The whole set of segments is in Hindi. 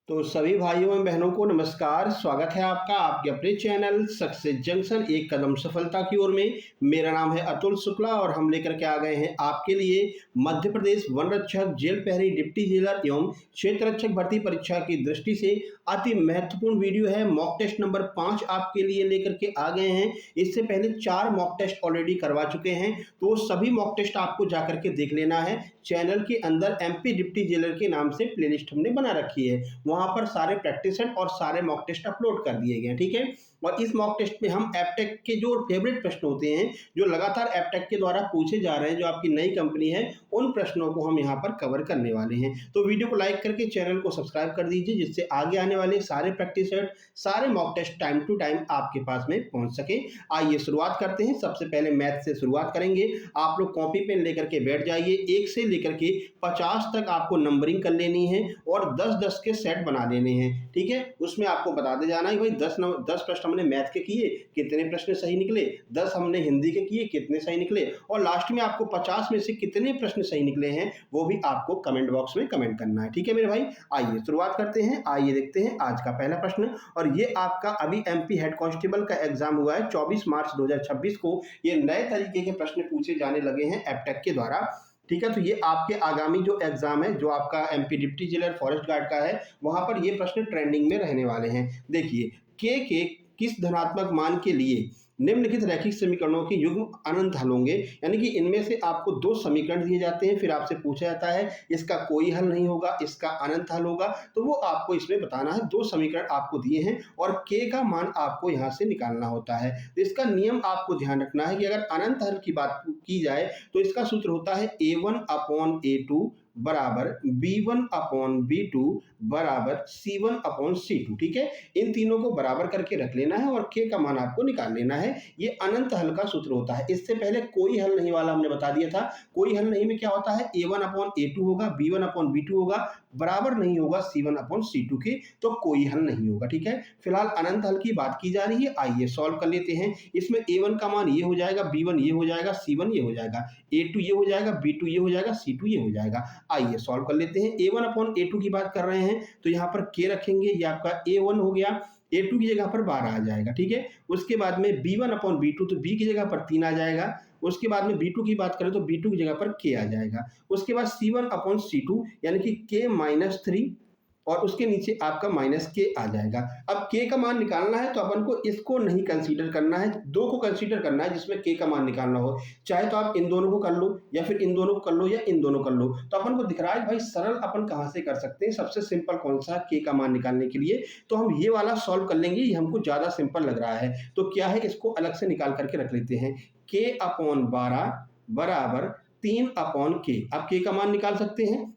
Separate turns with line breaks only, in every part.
तो सभी भाइयों एवं बहनों को नमस्कार। स्वागत है आपका आपके अपने चैनल सक्सेस जंक्शन एक कदम सफलता की ओर में। मेरा नाम है अतुल शुक्ला और हम लेकर के आ गए हैं आपके लिए मध्य प्रदेश वन रक्षक, जेल प्रहरी, डिप्टी जेलर एवं क्षेत्र रक्षक भर्ती परीक्षा की दृष्टि से अति महत्वपूर्ण वीडियो है। मॉक टेस्ट नंबर 5 आपके लिए लेकर के आ गए हैं। इससे पहले 4 मॉक टेस्ट ऑलरेडी करवा चुके हैं, तो सभी मॉक टेस्ट आपको जाकर के देख लेना है। चैनल के अंदर एमपी डिप्टी जेलर के नाम से प्लेलिस्ट हमने बना रखी है, वहां पर सारे प्रैक्टिस सेट और सारे मॉक टेस्ट अपलोड कर दिए गए, ठीक है। और इस मॉक टेस्ट में हम एपटेक के जो फेवरेट प्रश्न होते हैं, जो लगातार एपटेक के द्वारा पूछे जा रहे हैं, जो आपकी नई कंपनी है, उन प्रश्नों को हम यहाँ पर कवर करने वाले हैं। तो वीडियो को लाइक करके चैनल को सब्सक्राइब कर दीजिए, जिससे आगे आने वाले सारे प्रैक्टिस सेट, सारे mock test time to time आपके पास में पहुंच सके। आइए शुरुआत करते हैं। सबसे पहले मैथ से शुरुआत करेंगे। आप लोग कॉपी पेन लेकर के बैठ जाइए। 1 से लेकर के 50 तक आपको नंबरिंग कर लेनी है और 10-10 के सेट बना लेने हैं, ठीक है। उसमें आपको बताते जाना है भाई 10 प्रश्न हमने मैथ के किए, कितने प्रश्न सही निकले, 10 हमने हिंदी के किए, कितने सही निकले, और लास्ट में आपको 50 में से कितने प्रश्न सही निकले हैं वो भी आपको कमेंट बॉक्स में कमेंट करना है, ठीक है मेरे भाई। आइए शुरुआत करते हैं। आइए देखते हैं आज का पहला प्रश्न। और ये आपका अभी एमपी हेड कांस्टेबल का एग्जाम हुआ है 24 मार्च 2026 को। ये नए तरीके के प्रश्न पूछे जाने लगे हैं एपटेक के द्वारा, ठीक है। तो ये आपके आगामी जो एग्जाम है, जो आपका MP deputy jailer forest guard का है, वहां पर ये प्रश्न ट्रेंडिंग में रहने वाले हैं। देखिए, के किस धनात्मक मान के लिए निम्नलिखित रैखिक समीकरणों के युग्म अनंत हल होंगे। यानी कि इनमें से आपको 2 समीकरण दिए जाते हैं, फिर आपसे पूछा जाता है इसका कोई हल नहीं होगा, इसका अनंत हल होगा, तो वो आपको इसमें बताना है। 2 समीकरण आपको दिए हैं और के का मान आपको यहाँ से निकालना होता है। तो इसका नियम आपको ध्यान रखना है कि अगर अनंत हल की बात की जाए तो इसका सूत्र होता है A1/A2 बराबर B1/B2 बराबर C1/C2, ठीक है। इन तीनों को बराबर करके रख लेना है और के का मान आपको निकाल लेना है। ये अनंत हल का सूत्र होता है। इससे पहले कोई हल नहीं वाला हमने बता दिया था। कोई हल नहीं में क्या होता है, A1/A2 होगा, B1/B2 होगा, बराबर नहीं होगा C1/C2 के, तो कोई हल नहीं होगा, ठीक है। फिलहाल अनंत हल की बात की जा रही है। आइए सॉल्व कर लेते हैं। इसमें A1 का मान ये हो जाएगा, B1 ये हो जाएगा, C1 ये हो जाएगा, A2 ये हो जाएगा, B2 ये हो जाएगा, C2 ये हो जाएगा। आइए सॉल्व कर लेते हैं। A1/A2 की बात कर रहे हैं तो यहाँ पर के रखेंगे, ये आपका A1 हो गया, A2 की जगह पर 12 आ जाएगा, ठीक है। उसके बाद में B1/B2, तो B की जगह पर 3 आ जाएगा। उसके बाद में B2 की बात करें तो B2 की जगह पर K आ जाएगा। उसके बाद C1/C2 यानी कि K-3 और उसके नीचे आपका माइनस के आ जाएगा। अब के का मान निकालना है तो अपन को इसको नहीं कंसीडर करना है, 2 को कंसीडर करना है जिसमें के का मान निकालना हो। चाहे तो आप इन दोनों को कर लो या फिर इन दोनों को कर लो या इन दोनों कर लो। तो अपन को दिख रहा है भाई सरल अपन कहां से कर सकते हैं, सबसे सिंपल कौन सा, के का मान निकालने के लिए। तो हम ये वाला सॉल्व कर लेंगे, ये हमको ज्यादा सिंपल लग रहा है। तो क्या है, इसको अलग से निकाल करके रख लेते हैं। K/12 बराबर 3/K। अब के का मान निकाल सकते हैं,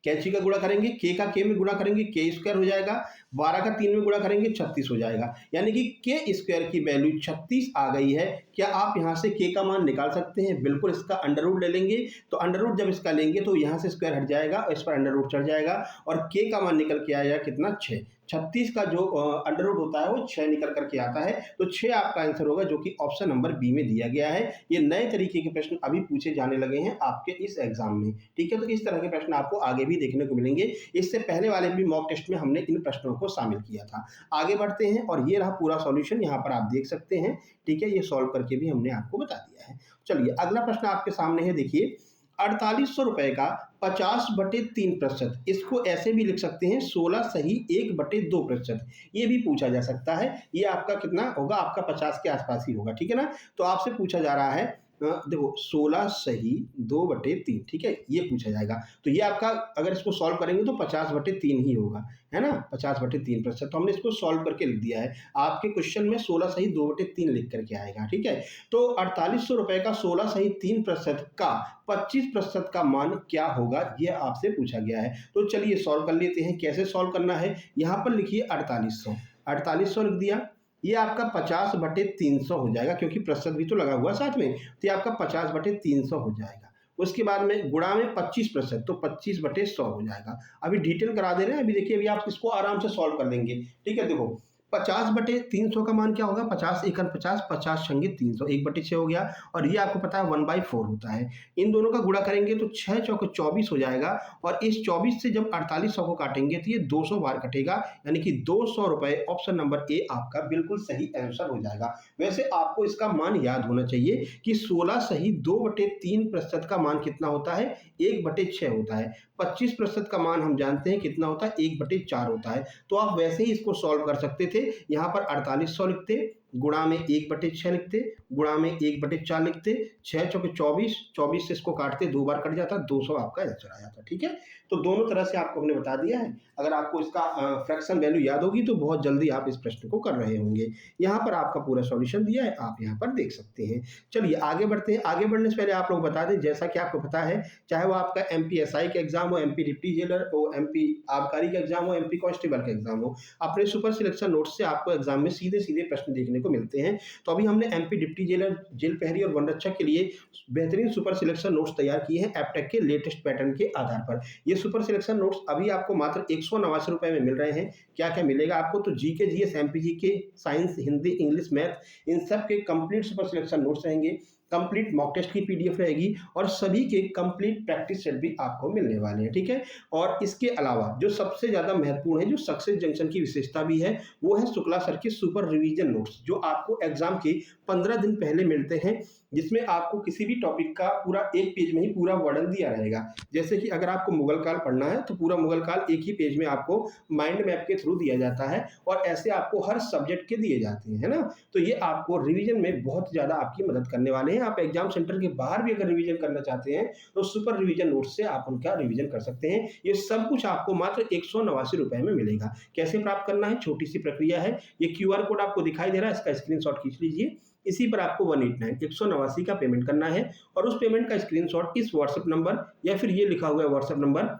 कैंची का गुणा करेंगे, के का के में गुणा करेंगे K² हो जाएगा, 12 का 3 में गुणा करेंगे 36 हो जाएगा। यानी कि K² की वैल्यू 36 आ गई है। क्या आप यहाँ से के का मान निकाल सकते हैं? बिल्कुल, इसका अंडर रूट ले लेंगे। तो अंडर रूट जब इसका लेंगे तो यहाँ से स्क्वायर हट जाएगा और इस पर अंडर रूट चढ़ जाएगा और के का मान निकल के आएगा कितना, 6। 36 का जो अंडर रूट होता है वो 6 निकल करके आता है। तो 6 आपका आंसर होगा, जो कि ऑप्शन नंबर बी में दिया गया है। ये नए तरीके के प्रश्न अभी पूछे जाने लगे हैं आपके इस एग्जाम में, ठीक है। तो इस तरह के प्रश्न आपको आगे भी देखने को मिलेंगे। इससे पहले वाले भी मॉक टेस्ट में हमने इन प्रश्नों को शामिल किया था। आगे बढ़ते हैं और ये रहा पूरा सॉल्यूशन, यहाँ पर आप देख सकते हैं, ठीक है। ये सॉल्व करके भी हमने आपको बता दिया है। चलिए अगला प्रश्न आपके सामने है। देखिए, 4800 रुपए का 50/3%, इसको ऐसे भी लिख सकते हैं 16 सही 1/2%, ये भी पूछा जा सकता है। ये आपका कितना होगा, आपका 50 के आसपास ही होगा, ठीक है ना। तो आपसे पूछा जा रहा है, देखो 16 सही 2/3, ठीक है, ये पूछा जाएगा। तो ये आपका अगर इसको सॉल्व करेंगे तो 50/3 ही होगा, है ना, 50/3%। तो हमने इसको सॉल्व करके लिख दिया है। आपके क्वेश्चन में 16 सही 2/3 लिख करके आएगा, ठीक है। तो 4800 रुपए का 16 सही 3% का 25% का मान क्या होगा, ये आपसे पूछा गया है। तो चलिए सॉल्व कर लेते हैं। कैसे सॉल्व करना है, यहाँ पर लिखिए 4800 लिख दिया। ये आपका 50/300 हो जाएगा, क्योंकि प्रतिशत भी तो लगा हुआ साथ में, तो ये आपका 50/300 हो जाएगा। उसके बाद में गुणा में 25%, तो 25/100 हो जाएगा। अभी डिटेल करा दे रहे हैं, अभी देखिए, अभी आप इसको आराम से सॉल्व कर लेंगे, ठीक है। देखो 50/300 का मान क्या होगा? 50 एकन 50, 50 छंगे 300, 1/6 हो गया। और ये आपको पता है 1/4 होता है। इन दोनों का गुणा करेंगे तो 6 चौके 24 हो जाएगा, और इस 24 से जब 4800 को काटेंगे तो ये 200 बार कटेगा, यानी कि 200 रुपए। ऑप्शन नंबर ए आपका बिल्कुल सही आंसर हो जाएगा। वैसे आपको इसका मान याद होना चाहिए कि 16 सही 2/3% का मान कितना होता है? 1/6 होता है। 25% का मान हम जानते हैं कितना होता है? 1/4 होता है। तो आप वैसे ही इसको सॉल्व कर सकते थे। यहाँ पर 4800 लिखते, गुणा में 1/6 लिखते, गुणा में 1/4 लिखते, 6 चौके 24, 24 से इसको काटते, 2 बार कट जाता, 200 आपका आंसर आ जाता। ठीक है, तो दोनों तरह से आपको हमने बता दिया है। अगर आपको इसका फ्रैक्शन वैल्यू याद होगी तो बहुत जल्दी आप इस प्रश्न को कर रहे होंगे। यहाँ पर आपका पूरा सॉल्यूशन दिया है, आप यहाँ पर देख सकते हैं। चलिए आगे बढ़ते हैं। आगे बढ़ने से पहले आप लोग बता दें, जैसा कि आपको पता है, चाहे वो आपका एमपीएसआई का एग्जाम हो, एमपी डिप्टी जेलर हो, एमपी आबकारी का एग्जाम हो, एमपी कांस्टेबल का एग्जाम हो, अपने सुपर सिलेक्शन नोट्स से आपको एग्जाम में सीधे सीधे प्रश्न देखने को मिलते हैं। तो अभी हमने एमपी डिप्टी जेलर, जेल प्रहरी और वन रक्षक के लिए बेहतरीन सुपर सिलेक्शन नोट्स तैयार किए हैं एप्टेक के लेटेस्ट पैटर्न के आधार पर। ये सुपर सिलेक्शन नोट्स अभी आपको मात्र 189 रुपए में मिल रहे हैं। क्या क्या मिलेगा आपको? तो जीके, जीएस, एमपीजी के, साइंस, हिंदी, इंग्लिश, मैथ, इन सब के कंप्लीट सुपर सिलेक्शन नोट्स रहेंगे, कंप्लीट मॉक टेस्ट की पीडीएफ रहेगी, और सभी के कंप्लीट प्रैक्टिस सेट भी आपको मिलने वाले हैं। ठीक है, और इसके अलावा जो सबसे ज्यादा महत्वपूर्ण है, जो सक्सेस जंक्शन की विशेषता भी है, वो है शुक्ला सर के सुपर रिवीजन नोट्स, जो आपको एग्जाम के 15 दिन पहले मिलते हैं, जिसमें आपको किसी भी टॉपिक का पूरा एक पेज में ही पूरा वर्णन दिया रहेगा। जैसे कि अगर आपको मुगल काल पढ़ना है तो पूरा मुगल काल एक ही पेज में आपको माइंड मैप के थ्रू दिया जाता है, और ऐसे आपको हर सब्जेक्ट के दिए जाते हैं, है ना। तो ये आपको रिवीजन में बहुत ज्यादा आपकी मदद करने वाले हैं। आप एग्जाम सेंटर के बाहर भी अगर रिवीजन करना चाहते हैं तो सुपर रिवीजन नोट्स से आप उनका रिवीजन कर सकते हैं। ये सब कुछ आपको मात्र 189 रुपए में मिलेगा। कैसे प्राप्त करना है? छोटी सी प्रक्रिया है। ये क्यूआर कोड आपको दिखाई दे रहा है, इसका स्क्रीनशॉट खींच लीजिए। इसी पर आपको 189 का पेमेंट करना है, और उस पेमेंट का स्क्रीनशॉट इस व्हाट्सएप नंबर, या फिर ये लिखा हुआ है व्हाट्सएप नंबर,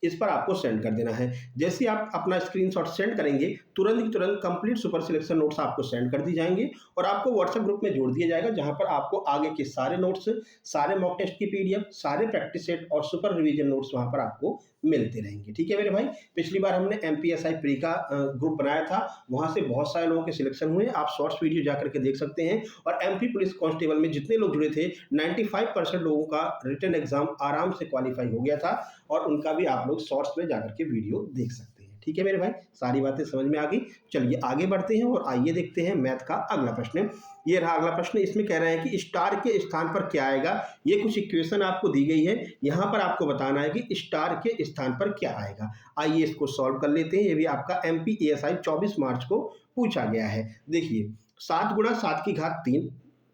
इस पर आपको सेंड कर देना है। जैसे आप अपना स्क्रीनशॉट सेंड करेंगे, तुरंत की तुरंत कंप्लीट सुपर सिलेक्शन नोट्स आपको सेंड कर दी जाएंगे, और आपको व्हाट्सएप ग्रुप में जोड़ दिया जाएगा, जहां पर आपको आगे के सारे नोट्स, सारे मॉक टेस्ट की पीडीएफ, सारे प्रैक्टिस सेट और सुपर रिवीजन नोट्स वहां पर आपको मिलते रहेंगे। ठीक है मेरे भाई, पिछली बार हमने एमपीएसआई प्री का ग्रुप बनाया था, वहां से बहुत सारे लोगों के सिलेक्शन हुए, आप शॉर्ट्स वीडियो जाकर के देख सकते हैं। और एमपी पुलिस कांस्टेबल में जितने लोग जुड़े थे, 95% लोगों का रिटन एग्जाम आराम से क्वालिफाई हो गया था, और उनका भी आप लोग शॉर्ट्स में जाकर के वीडियो देख सकते हैं। ठीक है मेरे भाई, सारी बातें समझ में आ गई। चलिए आगे बढ़ते हैं और आइए देखते हैं मैथ का अगला प्रश्न। ये रहा अगला प्रश्न। इसमें कह रहे हैं कि स्टार के स्थान पर क्या आएगा। ये कुछ इक्वेशन आपको दी गई है, यहाँ पर आपको बताना है कि स्टार के स्थान पर क्या आएगा। आइए इसको सॉल्व कर लेते हैं। ये भी आपका एमपीएसआई 24 मार्च को पूछा गया है। देखिए 7 गुणा 7 की घात 3,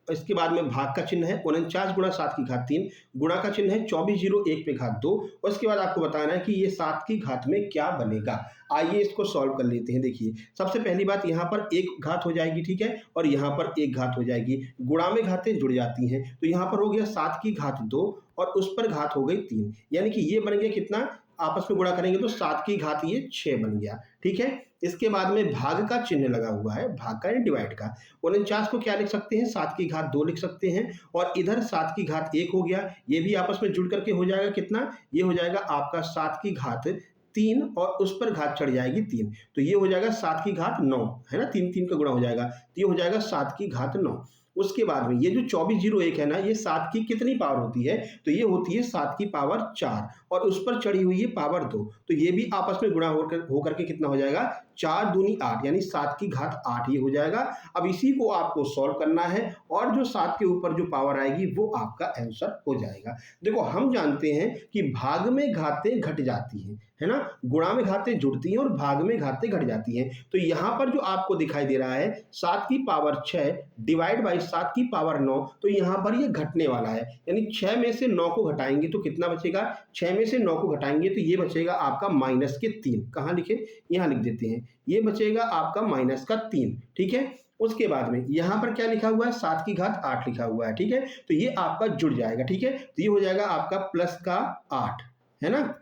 इसके बाद में भाग का चिन्ह है 49 गुणा 7 की घात 3, गुणा का चिन्ह है 24 0 1 पे घात 2, और इसके बाद आपको बताना है कि ये 7 की घात में क्या बनेगा। आइए इसको सॉल्व कर लेते हैं। देखिए सबसे पहली बात, यहाँ पर एक घात हो जाएगी, ठीक है, और यहाँ पर एक घात हो जाएगी। गुणा में घातें जुड़ जाती हैं, तो यहाँ पर हो गया 7 की घात 2, और उस पर घात हो गई 3, यानी कि ये बन गया कितना, आपस में गुणा करेंगे तो 7 की घात ये 6 बन गया। ठीक है, इसके बाद में भाग का चिन्ह लगा हुआ है, भाग का डिवाइड का। 49 को क्या लिख सकते हैं, 7 की घात 2 लिख सकते हैं, और इधर 7 की घात 1 हो गया, ये भी आपस में जुड़ करके हो जाएगा कितना, ये हो जाएगा आपका 7 की घात 3, और उस पर घात चढ़ जाएगी 3, तो ये हो जाएगा 7 की घात 9, है ना, 3 3 का गुणा हो जाएगा, तो ये हो जाएगा 7 की घात 9। उसके बाद में ये जो 24 0 1 है ना, ये 7 की कितनी पावर होती है, तो ये होती है 7 की पावर 4, और उस पर चढ़ी हुई है पावर 2, तो ये भी आपस में गुणा होकर के कितना हो जाएगा, 4 दूनी 8, यानी 7 की घात 8 ये हो जाएगा। अब इसी को आपको सॉल्व करना है, और जो 7 के ऊपर जो पावर आएगी वो आपका आंसर हो जाएगा। देखो हम जानते हैं कि भाग में घातें घट जाती हैं, है ना, गुणा में घातें जुड़ती हैं और भाग में घातें घट जाती हैं। तो यहाँ पर जो आपको दिखाई दे रहा है 7 की पावर 6 डिवाइड बाई 7 की पावर 9, तो यहाँ पर ये घटने वाला है, यानी 6 में से 9 को घटाएंगे तो कितना बचेगा, 6 में से 9 को घटाएंगे तो ये बचेगा आपका माइनस के 3। कहाँ लिखे, यहाँ लिख देते हैं, ये बचेगा आपका माइनस का 3। ठीक है, उसके बाद में यहाँ पर क्या लिखा हुआ है, 7 की घात 8 लिखा हुआ है। ठीक है, तो ये आपका जुड़ जाएगा। ठीक है, तो ये हो जाएगा आपका प्लस का 8, है ना।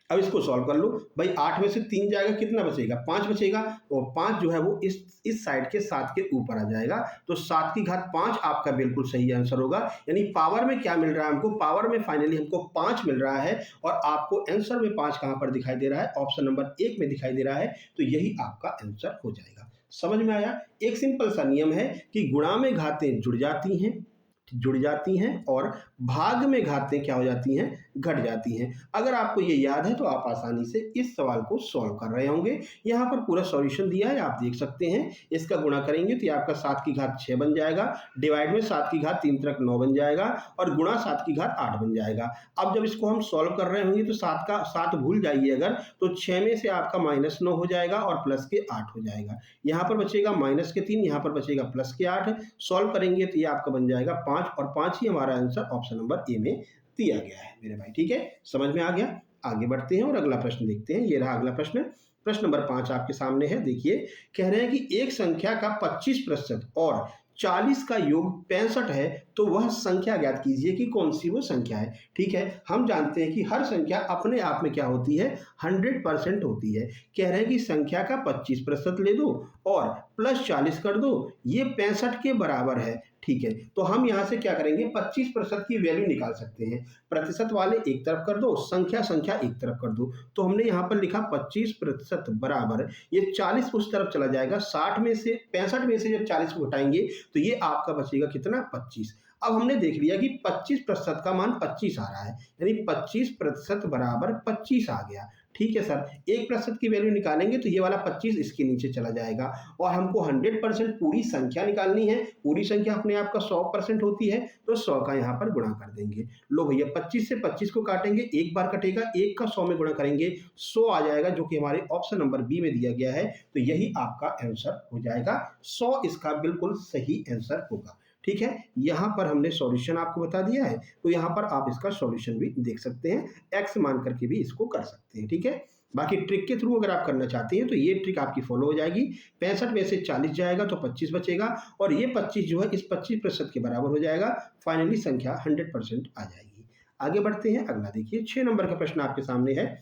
अब इसको सॉल्व कर लो भाई, 8 में से 3 जाएगा, कितना बचेगा, 5 बचेगा, और 5 जो है वो इस साइड के 7 के ऊपर आ जाएगा, तो 7 की घात 5 आपका बिल्कुल सही आंसर होगा। यानी पावर में क्या मिल रहा है हमको, पावर में फाइनली हमको 5 मिल रहा है, और आपको आंसर में 5 कहां पर दिखाई दे रहा है, ऑप्शन नंबर 1 में दिखाई दे रहा है, तो यही आपका आंसर हो जाएगा। समझ में आया? एक सिंपल सा नियम है कि गुणा में घातें जुड़ जाती हैं और भाग में घातें क्या हो जाती हैं, घट जाती हैं। अगर आपको ये याद है तो आप आसानी से इस सवाल को सॉल्व कर रहे होंगे। यहाँ पर पूरा सॉल्यूशन दिया है, आप देख सकते हैं। इसका गुणा करेंगे तो ये आपका 7 की घात 6 बन जाएगा, डिवाइड में 7 की घात 3 त्रिक 9 बन जाएगा और गुणा 7 की घात 8 बन जाएगा। अब जब इसको हम सॉल्व कर रहे होंगे तो 7 का 7 भूल जाइए अगर, तो 6 में से आपका -9 हो जाएगा और प्लस के 8 हो जाएगा। यहाँ पर बचेगा माइनस के 3, यहाँ पर बचेगा प्लस के 8। सॉल्व करेंगे तो ये आपका बन जाएगा 5 और 5 ही हमारा आंसर ऑप्शन नंबर ए में दिया गया है मेरे भाई। ठीक है, समझ में आ गया? आगे बढ़ते हैं और अगला प्रश्न देखते हैं। ये रहा अगला प्रश्न। प्रश्न नंबर 5 आपके सामने है। देखिए, कह रहे हैं कि एक संख्या का 25% और 40 का योग 65 है, तो वह संख्या ज्ञात कीजिए कि कौन सी वो संख्या है। ठीक है, हम जानते हैं कि हर संख्या अपने आप में क्या होती है, 100% होती है। कह रहे हैं कि संख्या का 25% ले दो और प्लस 40 कर दो, ये 65 के बराबर है। ठीक है, तो हम यहाँ से क्या करेंगे, 25% की वैल्यू निकाल सकते हैं। प्रतिशत वाले एक तरफ कर दो, संख्या एक तरफ कर दो। तो हमने यहाँ पर लिखा 25% बराबर, ये 40 उस तरफ चला जाएगा, 60 में से 65 में से जब 40 को घटाएंगे तो ये आपका बचेगा कितना, 25। अब हमने देख लिया कि 25% का मान 25 आ रहा है, यानी 25% बराबर 25 आ गया। ठीक है सर, 1% की वैल्यू निकालेंगे तो ये वाला 25 इसके नीचे चला जाएगा और हमको 100% पूरी संख्या निकालनी है। पूरी संख्या अपने आप का 100% होती है, तो 100 का यहाँ पर गुणा कर देंगे। लो भैया, 25 से 25 को काटेंगे, एक बार कटेगा, 1 का 100 में गुणा करेंगे 100 आ जाएगा, जो कि हमारे ऑप्शन नंबर बी में दिया गया है। तो यही आपका आंसर हो जाएगा, 100 इसका बिल्कुल सही आंसर होगा। ठीक है, यहाँ पर हमने सॉल्यूशन आपको बता दिया है, तो यहाँ पर आप इसका सॉल्यूशन भी देख सकते हैं, एक्स मान करके भी इसको कर सकते हैं। ठीक है, बाकी ट्रिक के थ्रू अगर आप करना चाहते हैं तो ये ट्रिक आपकी फॉलो हो जाएगी। 65 में से 40 जाएगा तो 25 बचेगा और ये 25 जो है इस 25% के बराबर हो जाएगा। फाइनली संख्या 100% आ जाएगी। आगे बढ़ते हैं, अगला देखिए 6 नंबर का प्रश्न आपके सामने है,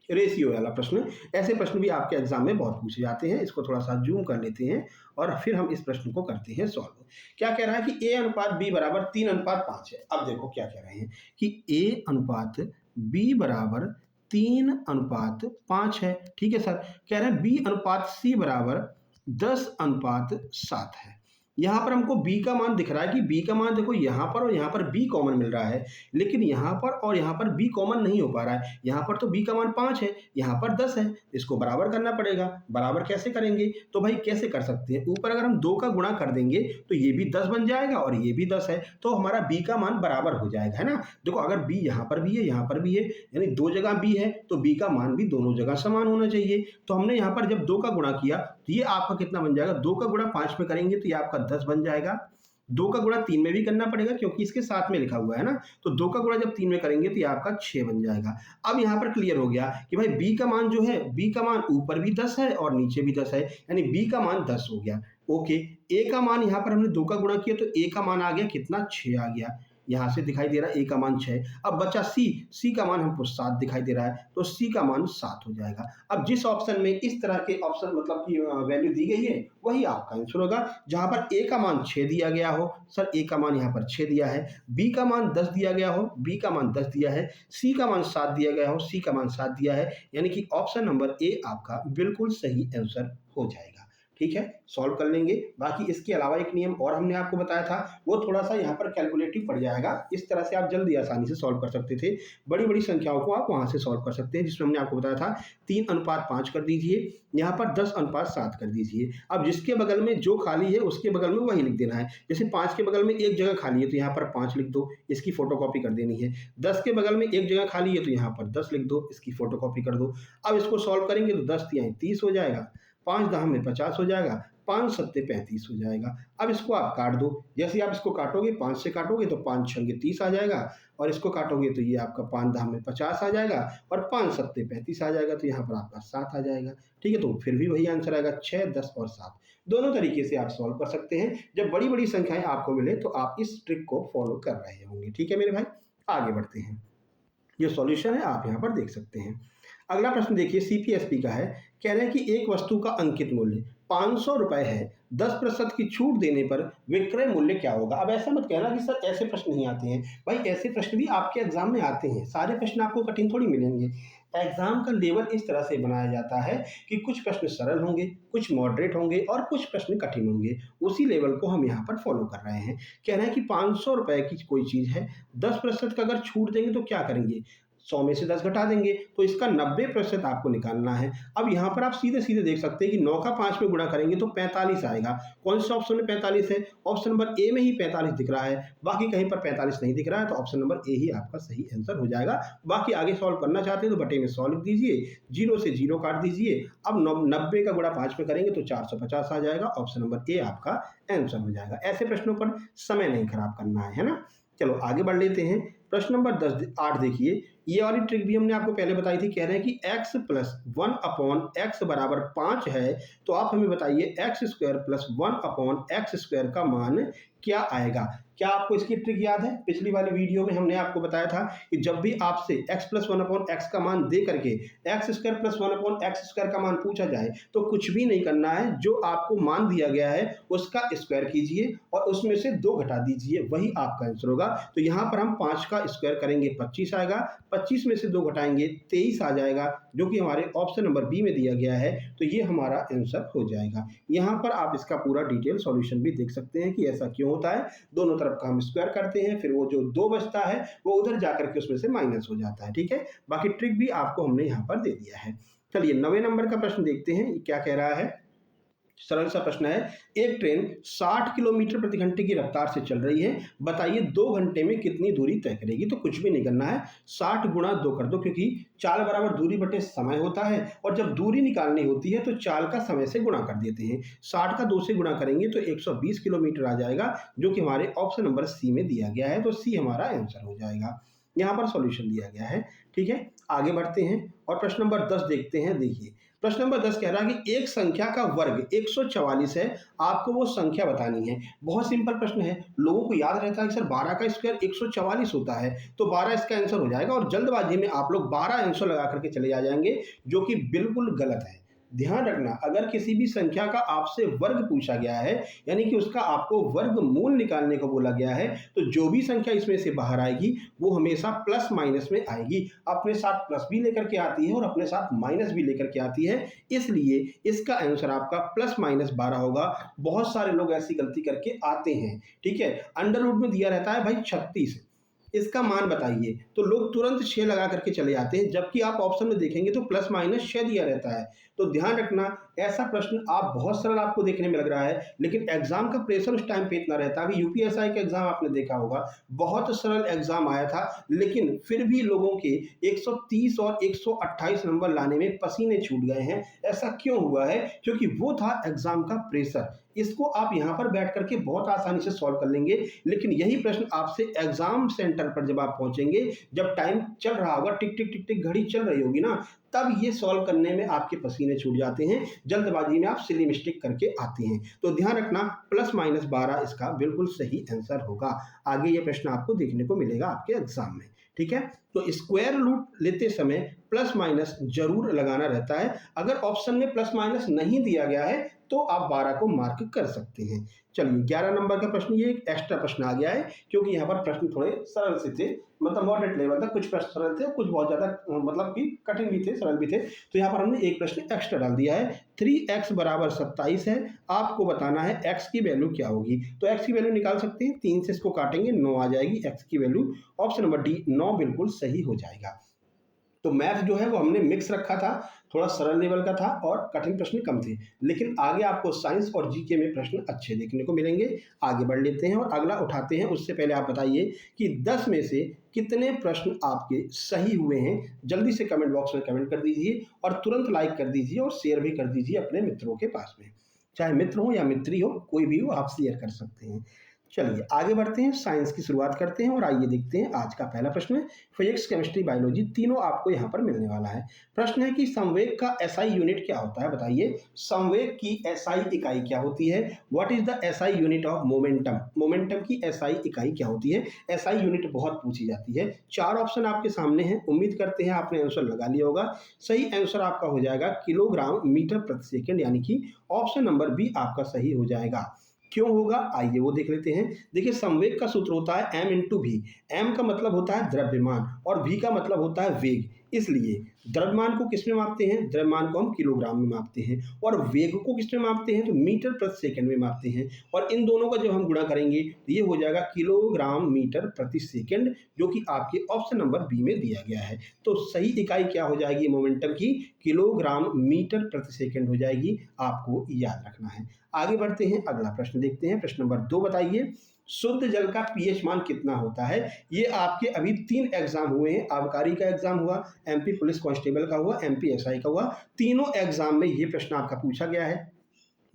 रेशियो वाला प्रश्न। ऐसे प्रश्न भी आपके एग्जाम में बहुत पूछे जाते हैं। इसको थोड़ा सा जूम कर लेते हैं और फिर हम इस प्रश्न को करते हैं सॉल्व। क्या कह रहा है कि a अनुपात b बराबर 3:5 है। अब देखो क्या कह रहे हैं कि a अनुपात b बराबर 3:5 है। ठीक है सर, कह रहे हैं b अनुपात c बराबर 10:7 है। यहाँ पर हमको b का मान दिख रहा है कि b का मान देखो यहाँ पर और यहाँ पर b कॉमन मिल रहा है, लेकिन यहाँ पर और यहाँ पर b कॉमन नहीं हो पा रहा है। यहाँ पर तो b का मान 5 है, यहाँ पर 10 है, इसको बराबर करना पड़ेगा। बराबर कैसे करेंगे, तो भाई कैसे कर सकते हैं, ऊपर अगर हम 2 का गुणा कर देंगे तो ये भी 10 बन जाएगा और ये भी 10 है, तो हमारा b का मान बराबर हो जाएगा, है ना। देखो अगर b यहाँ पर भी है, यहाँ पर भी है, यानी 2 जगह b है, तो b का मान भी दोनों जगह समान होना चाहिए। तो हमने यहाँ पर जब 2 का गुणा किया तो ये आपका कितना बन जाएगा, 2 का गुणा 5 में करेंगे तो ये आपका 10 बन जाएगा। 2 का गुणा 3 में भी करना पड़ेगा क्योंकि इसके साथ में लिखा हुआ है ना, तो 2 का गुणा जब 3 में करेंगे तो ये आपका 6 बन जाएगा। अब यहाँ पर क्लियर हो गया कि भाई b का मान जो है, b का मान ऊपर भी 10 है और नीचे भी 10 है, यानी b का मान 10 हो गया। ओके, a का मान यहाँ पर हमने 2 का गुणा किया तो a का मान आ गया कितना, 6 आ गया। यहाँ से दिखाई दे रहा है a का मान 6। अब बचा c का मान हमको 7 दिखाई दे रहा है, तो c का मान 7 हो जाएगा। अब जिस ऑप्शन में इस तरह के ऑप्शन मतलब की वैल्यू दी गई है वही आपका आंसर होगा। जहां पर a का मान 6 दिया गया हो, सर a का मान यहाँ पर 6 दिया है, b का मान 10 दिया गया हो, b का मान 10 दिया है, c का मान 7 दिया गया हो, c का मान 7 दिया है, यानी कि ऑप्शन नंबर ए आपका बिल्कुल सही आंसर हो जाएगा। ठीक है, सॉल्व कर लेंगे। बाकी इसके अलावा एक नियम और हमने आपको बताया था, वो थोड़ा सा यहाँ पर कैलकुलेटिव पड़ जाएगा। इस तरह से आप जल्दी आसानी से सॉल्व कर सकते थे, बड़ी बड़ी संख्याओं को आप वहाँ से सॉल्व कर सकते हैं, जिसमें हमने आपको बताया था 3:5 कर दीजिए, यहाँ पर 10:7 कर दीजिए। अब जिसके बगल में जो खाली है उसके बगल में वही लिख देना है। जैसे 5 के बगल में एक जगह खाली है तो यहाँ पर 5 लिख दो, इसकी फोटोकॉपी कर देनी है। 10 के बगल में एक जगह खाली है तो यहाँ पर 10 लिख दो, इसकी फोटोकॉपी कर दो। अब इसको सॉल्व करेंगे तो 10 तिहाई 30 हो जाएगा, 5 10 में 50 हो जाएगा, 5 सत्ते 35 हो जाएगा। अब इसको आप काट दो, जैसे आप इसको काटोगे 5 से काटोगे तो 5 छंगे 30 आ जाएगा, और इसको काटोगे तो ये आपका 5 10 में 50 आ जाएगा और 5 सत्ते 35 आ जाएगा, तो यहाँ पर आपका 7 आ जाएगा। ठीक है, तो फिर भी वही आंसर आएगा, 6 10 और 7। दोनों तरीके से आप सॉल्व कर सकते हैं। जब बड़ी बड़ी संख्याएं आपको मिले तो आप इस ट्रिक को फॉलो कर रहे होंगे। ठीक है मेरे भाई, आगे बढ़ते हैं। ये सॉल्यूशन है, आप यहाँ पर देख सकते हैं। अगला प्रश्न देखिए, सीपीएसपी का है। कह रहे हैं कि एक वस्तु का अंकित मूल्य 500 रुपए है, 10% की छूट देने पर विक्रय मूल्य क्या होगा। अब ऐसा मत कहना कि सर ऐसे प्रश्न नहीं आते हैं, भाई ऐसे प्रश्न भी आपके एग्जाम में आते हैं। सारे प्रश्न आपको कठिन थोड़ी मिलेंगे। एग्जाम का लेवल इस तरह से बनाया जाता है कि कुछ प्रश्न सरल होंगे, कुछ मॉडरेट होंगे और कुछ प्रश्न कठिन होंगे। उसी लेवल को हम यहाँ पर फॉलो कर रहे हैं। कह रहे हैं कि 500 रुपए की कोई चीज़ है, 10% का अगर छूट देंगे तो क्या करेंगे? 100 में से 10 घटा देंगे, तो इसका 90% आपको निकालना है। अब यहाँ पर आप सीधे-सीधे देख सकते हैं कि 9 का 5 में गुणा करेंगे तो 45 आएगा। कौन से ऑप्शन में 45 है? ऑप्शन नंबर ए में ही 45 दिख रहा है, बाकी कहीं पर 45 नहीं दिख रहा है, तो ऑप्शन नंबर ए ही आपका सही आंसर हो जाएगा। बाकी आगे सॉल्व करना चाहते हैं तो बटे में 100 लिख दीजिए, 0 से 0 काट दीजिए। अब 90 का गुणा 5 में करेंगे तो 450 आ जाएगा। ऑप्शन नंबर ए आपका आंसर हो जाएगा। ऐसे प्रश्नों पर समय नहीं खराब करना है ना? चलो आगे बढ़ लेते हैं। प्रश्न नंबर 8 देखिए, ये वाली ट्रिक भी हमने आपको पहले बताई थी। कह रहे हैं कि x प्लस 1 अपॉन एक्स बराबर 5 है, तो आप हमें बताइए x square plus 1 upon x square का मान क्या आएगा? क्या आपको इसकी ट्रिक याद है? पिछली वाली वीडियो में हमने आपको बताया था कि जब भी आपसे x प्लस 1 अपॉन एक्स का मान दे करके x square plus 1 upon x square का मान पूछा जाए तो कुछ भी नहीं करना है, जो आपको मान दिया गया है उसका स्क्वायर कीजिए और उसमें से 2 घटा दीजिए, वही आपका आंसर होगा। तो यहाँ पर हम 5 का स्क्वायर करेंगे 25 आएगा, 25 में से 2 घटाएंगे 23 आ जाएगा, जो कि हमारे ऑप्शन नंबर बी में दिया गया है। तो ये हमारा आंसर हो जाएगा। यहाँ पर आप इसका पूरा डिटेल सॉल्यूशन भी देख सकते हैं कि ऐसा क्यों होता है। दोनों तरफ का हम स्क्वायर करते हैं, फिर वो जो 2 बचता है वो उधर जाकर के उसमें से माइनस हो जाता है। ठीक है, बाकी ट्रिक भी आपको हमने यहाँ पर दे दिया है। चलिए 9वें नंबर का प्रश्न देखते हैं, क्या कह रहा है। सरल सा प्रश्न है, एक ट्रेन 60 किलोमीटर प्रति घंटे की रफ्तार से चल रही है, बताइए 2 घंटे में कितनी दूरी तय करेगी? तो कुछ भी नहीं करना है, 60 गुणा 2 कर दो, क्योंकि चाल बराबर दूरी बटे समय होता है और जब दूरी निकालनी होती है तो चाल का समय से गुणा कर देते हैं। 60 का 2 से गुणा करेंगे तो 120 किलोमीटर आ जाएगा, जो कि हमारे ऑप्शन नंबर सी में दिया गया है। तो सी हमारा आंसर हो जाएगा। यहाँ पर सॉल्यूशन दिया गया है। ठीक है, आगे बढ़ते हैं और प्रश्न नंबर 10 देखते हैं। देखिए प्रश्न नंबर 10 कह रहा है कि एक संख्या का वर्ग 144 है, आपको वो संख्या बतानी है। बहुत सिंपल प्रश्न है, लोगों को याद रहता है कि सर 12 का स्क्वायर 144 होता है, तो 12 इसका आंसर हो जाएगा और जल्दबाजी में आप लोग 12 आंसर लगा करके चले आ जाएंगे, जो कि बिल्कुल गलत है। ध्यान रखना, अगर किसी भी संख्या का आपसे वर्ग पूछा गया है, यानी कि उसका आपको वर्गमूल निकालने को बोला गया है, तो जो भी संख्या इसमें से बाहर आएगी वो हमेशा प्लस माइनस में आएगी। अपने साथ प्लस भी लेकर के आती है और अपने साथ माइनस भी लेकर के आती है, इसलिए इसका आंसर आपका प्लस माइनस 12 होगा। बहुत सारे लोग ऐसी गलती करके आते हैं। ठीक है, अंडर रूट में दिया रहता है भाई 36, इसका मान बताइए, तो लोग तुरंत 6 लगा करके चले जाते हैं, जबकि आप ऑप्शन में देखेंगे तो प्लस माइनस 6 दिया रहता है। तो ध्यान रखना, ऐसा प्रश्न आप बहुत सरल आपको देखने में लग रहा है, लेकिन एग्जाम का प्रेशर उस टाइम पे इतना रहता है। अभी यूपीएसआई का एग्जाम आपने देखा होगा, बहुत सरल एग्जाम आया था, लेकिन फिर भी लोगों के 130 और 128 नंबर लाने में पसीने छूट गए हैं। ऐसा क्यों हुआ है? क्योंकि वो था एग्जाम का प्रेशर। इसको आप यहाँ पर बैठ करके बहुत आसानी से सॉल्व कर लेंगे, लेकिन यही प्रश्न आपसे एग्जाम सेंटर पर जब आप पहुंचेंगे, जब टाइम चल रहा होगा, टिक टिक टिक टिक घड़ी चल रही होगी ना, तब ये सॉल्व करने में आपके पसीने छूट जाते हैं, जल्दबाजी में आप सिली मिस्टेक करके आते हैं। तो ध्यान रखना, प्लस माइनस 12 इसका बिल्कुल सही आंसर होगा। आगे ये प्रश्न आपको देखने को मिलेगा आपके एग्जाम में। ठीक है, तो स्क्वायर रूट लेते समय प्लस माइनस जरूर लगाना रहता है। अगर ऑप्शन में प्लस माइनस नहीं दिया गया है तो आप 12 को मार्क कर सकते हैं। चलिए 11 नंबर का प्रश्न, ये एक एक्स्ट्रा प्रश्न आ गया है, क्योंकि यहाँ पर प्रश्न थोड़े सरल से थे, मतलब मॉडरेट लेवल तक। कुछ प्रश्न सरल थे, कुछ बहुत ज़्यादा मतलब कि कठिन भी थे, सरल भी थे। तो यहाँ पर हमने एक प्रश्न एक्स्ट्रा डाल दिया है। 3x बराबर 27 है, आपको बताना है x की वैल्यू क्या होगी। तो x की वैल्यू निकाल सकते हैं, 3 से इसको काटेंगे 9 आ जाएगी x की वैल्यू। ऑप्शन नंबर डी 9 बिल्कुल सही हो जाएगा। तो मैथ जो है वो हमने मिक्स रखा था, थोड़ा सरल लेवल का था और कठिन प्रश्न कम थे, लेकिन आगे आपको साइंस और जीके में प्रश्न अच्छे देखने को मिलेंगे। आगे बढ़ लेते हैं और अगला उठाते हैं। उससे पहले आप बताइए कि 10 में से कितने प्रश्न आपके सही हुए हैं। जल्दी से कमेंट बॉक्स में कमेंट कर दीजिए और तुरंत लाइक कर दीजिए और शेयर भी कर दीजिए अपने मित्रों के पास में। चाहे मित्र हो या मित्री हो, कोई भी हो, आप शेयर कर सकते हैं। चलिए आगे बढ़ते हैं, साइंस की शुरुआत करते हैं और आइए देखते हैं आज का पहला प्रश्न। फिजिक्स, केमिस्ट्री, बायोलॉजी तीनों आपको यहाँ पर मिलने वाला है। प्रश्न है कि संवेग का एसआई यूनिट क्या होता है, बताइए। संवेग की एसआई इकाई क्या होती है? What is the SI unit of momentum? Momentum की एसआई इकाई क्या होती है? एसआई यूनिट बहुत पूछी जाती है। 4 ऑप्शन आपके सामने हैं, उम्मीद करते हैं आपने आंसर लगा लिया होगा। सही आंसर आपका हो जाएगा किलोग्राम मीटर प्रति सेकेंड, यानी कि ऑप्शन नंबर बी आपका सही हो जाएगा। क्यों होगा, आइए वो देख लेते हैं। देखिए संवेग का सूत्र होता है m इंटू वी। m का मतलब होता है द्रव्यमान और v का मतलब होता है वेग। इसलिए द्रव्यमान को किस में मापते हैं? द्रव्यमान को हम किलोग्राम में मापते हैं। और वेग को किस में मापते हैं? तो मीटर प्रति सेकंड में मापते हैं। और इन दोनों का जब हम गुणा करेंगे तो ये हो जाएगा किलोग्राम मीटर प्रति सेकंड, जो कि आपके ऑप्शन नंबर बी में दिया गया है। तो सही इकाई क्या हो जाएगी मोमेंटम की? किलोग्राम मीटर प्रति सेकंड हो जाएगी, आपको याद रखना है। आगे बढ़ते हैं, अगला प्रश्न देखते हैं। प्रश्न नंबर 2 बताइए, शुद्ध जल का पीएच मान कितना होता है? ये आपके अभी 3 एग्जाम हुए हैं। आबकारी का एग्जाम हुआ, एमपी पुलिस कांस्टेबल का हुआ, एमपी एसआई का हुआ। तीनों एग्जाम में ये प्रश्न आपका पूछा गया है।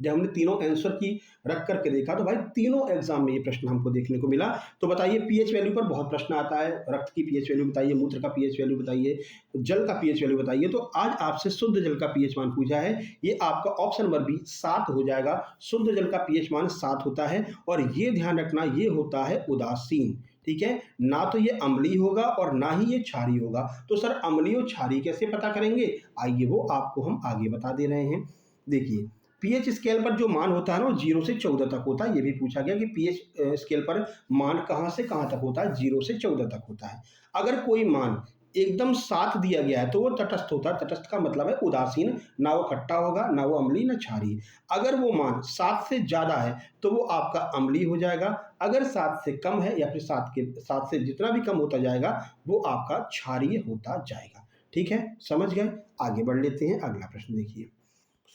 जब हमने तीनों आंसर की रख करके देखा तो भाई तीनों एग्जाम में ये प्रश्न हमको देखने को मिला। तो बताइए, पीएच वैल्यू पर बहुत प्रश्न आता है। रक्त की पीएच वैल्यू बताइए, मूत्र का पीएच वैल्यू बताइए, जल का पीएच वैल्यू बताइए। तो आज आपसे शुद्ध जल का पीएच मान पूछा है। ये आपका ऑप्शन नंबर बी 7 हो जाएगा। शुद्ध जल का पीएच मान 7 होता है। और ये ध्यान रखना, ये होता है उदासीन। ठीक है, ना तो ये अम्लीय होगा और ना ही ये क्षारीय होगा। तो सर अम्लीय और क्षारीय कैसे पता करेंगे? आइए वो आपको हम आगे बता दे रहे हैं। देखिए, पीएच स्केल पर जो मान होता है ना, 0 से 14 तक होता है। ये भी पूछा गया कि पीएच स्केल पर मान कहाँ से कहाँ तक होता है? 0 से 14 तक होता है। अगर कोई मान एकदम 7 दिया गया है तो वो तटस्थ होता है। तटस्थ का मतलब है उदासीन, ना वो खट्टा होगा, ना वो अम्लीय, ना क्षारीय। अगर वो मान 7 से ज़्यादा है तो वो आपका अम्लीय हो जाएगा। अगर 7 से कम है या फिर 7 से जितना भी कम होता जाएगा वो आपका क्षारीय होता जाएगा। ठीक है, समझ गए? आगे बढ़ लेते हैं, अगला प्रश्न देखिए।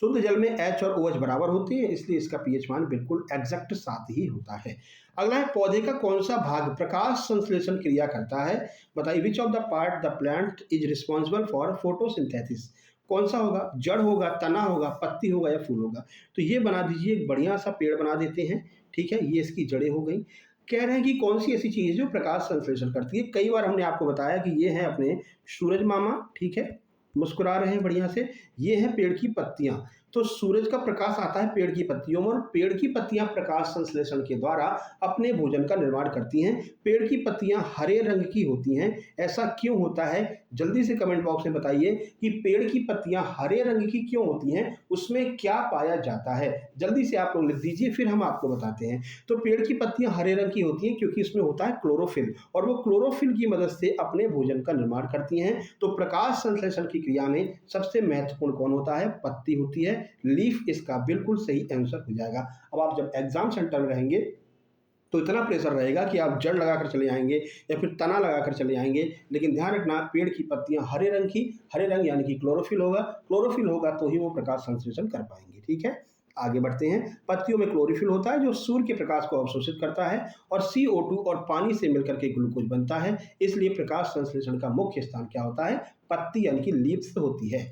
शुद्ध जल में H और OH बराबर होती है, इसलिए इसका पीएच मान बिल्कुल एग्जैक्ट 7 ही होता है। अगला है, पौधे का कौन सा भाग प्रकाश संश्लेषण क्रिया करता है? बताइए, which of the part the plant is responsible for photosynthesis? कौन सा होगा? जड़ होगा, तना होगा, पत्ती होगा या फूल होगा? तो ये बना दीजिए, एक बढ़िया सा पेड़ बना देते हैं। ठीक है, ये इसकी जड़ें हो गई। कह रहे हैं कि कौन सी ऐसी चीज़ है जो प्रकाश संश्लेषण करती है? कई बार हमने आपको बताया कि ये है अपने सूरज मामा। ठीक है, मुस्कुरा रहे हैं बढ़िया से। ये है पेड़ की पत्तियां। तो सूरज का प्रकाश आता है पेड़ की पत्तियों में, और पेड़ की पत्तियां प्रकाश संश्लेषण के द्वारा अपने भोजन का निर्माण करती हैं। पेड़ की पत्तियां हरे रंग की होती हैं। ऐसा क्यों होता है? जल्दी से कमेंट बॉक्स में बताइए कि पेड़ की पत्तियां हरे रंग की क्यों होती हैं, उसमें क्या पाया जाता है? जल्दी से आप लोग लिख दीजिए, फिर हम आपको बताते हैं। तो पेड़ की पत्तियां हरे रंग की होती हैं क्योंकि इसमें होता है क्लोरोफिल, और वो क्लोरोफिल की मदद से अपने भोजन का निर्माण करती हैं। तो प्रकाश संश्लेषण की क्रिया में सबसे महत्वपूर्ण कौन होता है? पत्ती होती है। लीफ इसका बिल्कुल सही आंसर हो जाएगा। अब आप जब एग्जाम सेंटर में रहेंगे तो इतना प्रेशर रहेगा कि आप जड़ लगाकर चले आएंगे या फिर तना लगाकर चले आएंगे, लेकिन ध्यान रखना, पेड़ की पत्तियां हरे रंग की, हरे रंग यानी कि क्लोरोफिल होगा। क्लोरोफिल होगा तो ही वो प्रकाश संश्लेषण कर पाएंगे। ठीक है, आगे बढ़ते हैं। पत्तियों में क्लोरोफिल होता है जो सूर्य के प्रकाश को अवशोषित करता है, और CO2 और पानी से मिलकर के ग्लूकोज बनता है। इसलिए प्रकाश संश्लेषण का मुख्य स्थान क्या होता है? पत्ती यानी कि लीव्स होती है।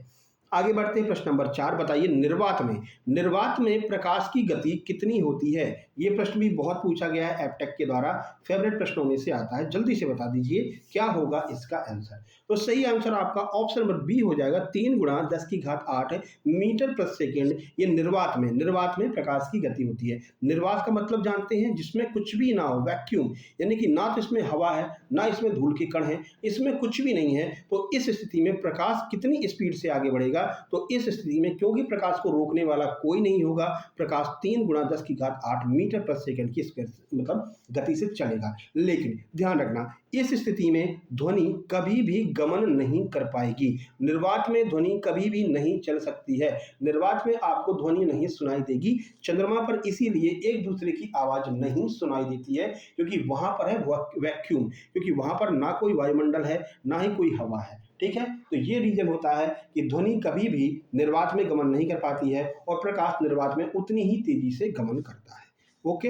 आगे बढ़ते हैं, प्रश्न नंबर 4 बताइए, निर्वात में प्रकाश की गति कितनी होती है? ये प्रश्न भी बहुत पूछा गया है एपटेक के द्वारा, फेवरेट प्रश्नों में से आता है। जल्दी से बता दीजिए क्या होगा इसका आंसर। तो सही आंसर आपका ऑप्शन नंबर बी हो जाएगा, 3 × 10⁸ मीटर प्रति सेकेंड। ये निर्वात में प्रकाश की गति होती है। निर्वात का मतलब जानते हैं, जिसमें कुछ भी ना हो, वैक्यूम, यानी कि ना तो इसमें हवा है, ना इसमें धूल के कण है, इसमें कुछ भी नहीं है। तो इस स्थिति में प्रकाश कितनी स्पीड से आगे बढ़ेगा? तो इस स्थिति में, क्योंकि प्रकाश को रोकने वाला कोई नहीं होगा, प्रकाश 3 × 10⁸ मीटर प्रति सेकंड की मतलब गति से चलेगा। लेकिन ध्यान रखना, इस स्थिति में ध्वनि कभी भी गमन नहीं कर पाएगी। निर्वात में ध्वनि कभी भी नहीं चल सकती है। निर्वात में आपको ध्वनि नहीं सुनाई देगी। चंद्रमा पर इसीलिए एक दूसरे की आवाज नहीं सुनाई देती है, क्योंकि वहां पर है वैक्यूम, क्योंकि वहां पर ना कोई वायुमंडल है, ना ही कोई हवा है। ठीक है, तो ये रीजन होता है कि ध्वनि कभी भी निर्वात में गमन नहीं कर पाती है, और प्रकाश निर्वात में उतनी ही तेजी से गमन करता है। ओके,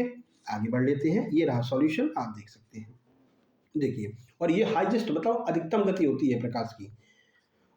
आगे बढ़ लेते हैं। ये रहा सॉल्यूशन, आप देख सकते हैं। देखिए, और ये हाईएस्ट मतलब अधिकतम गति होती है प्रकाश की।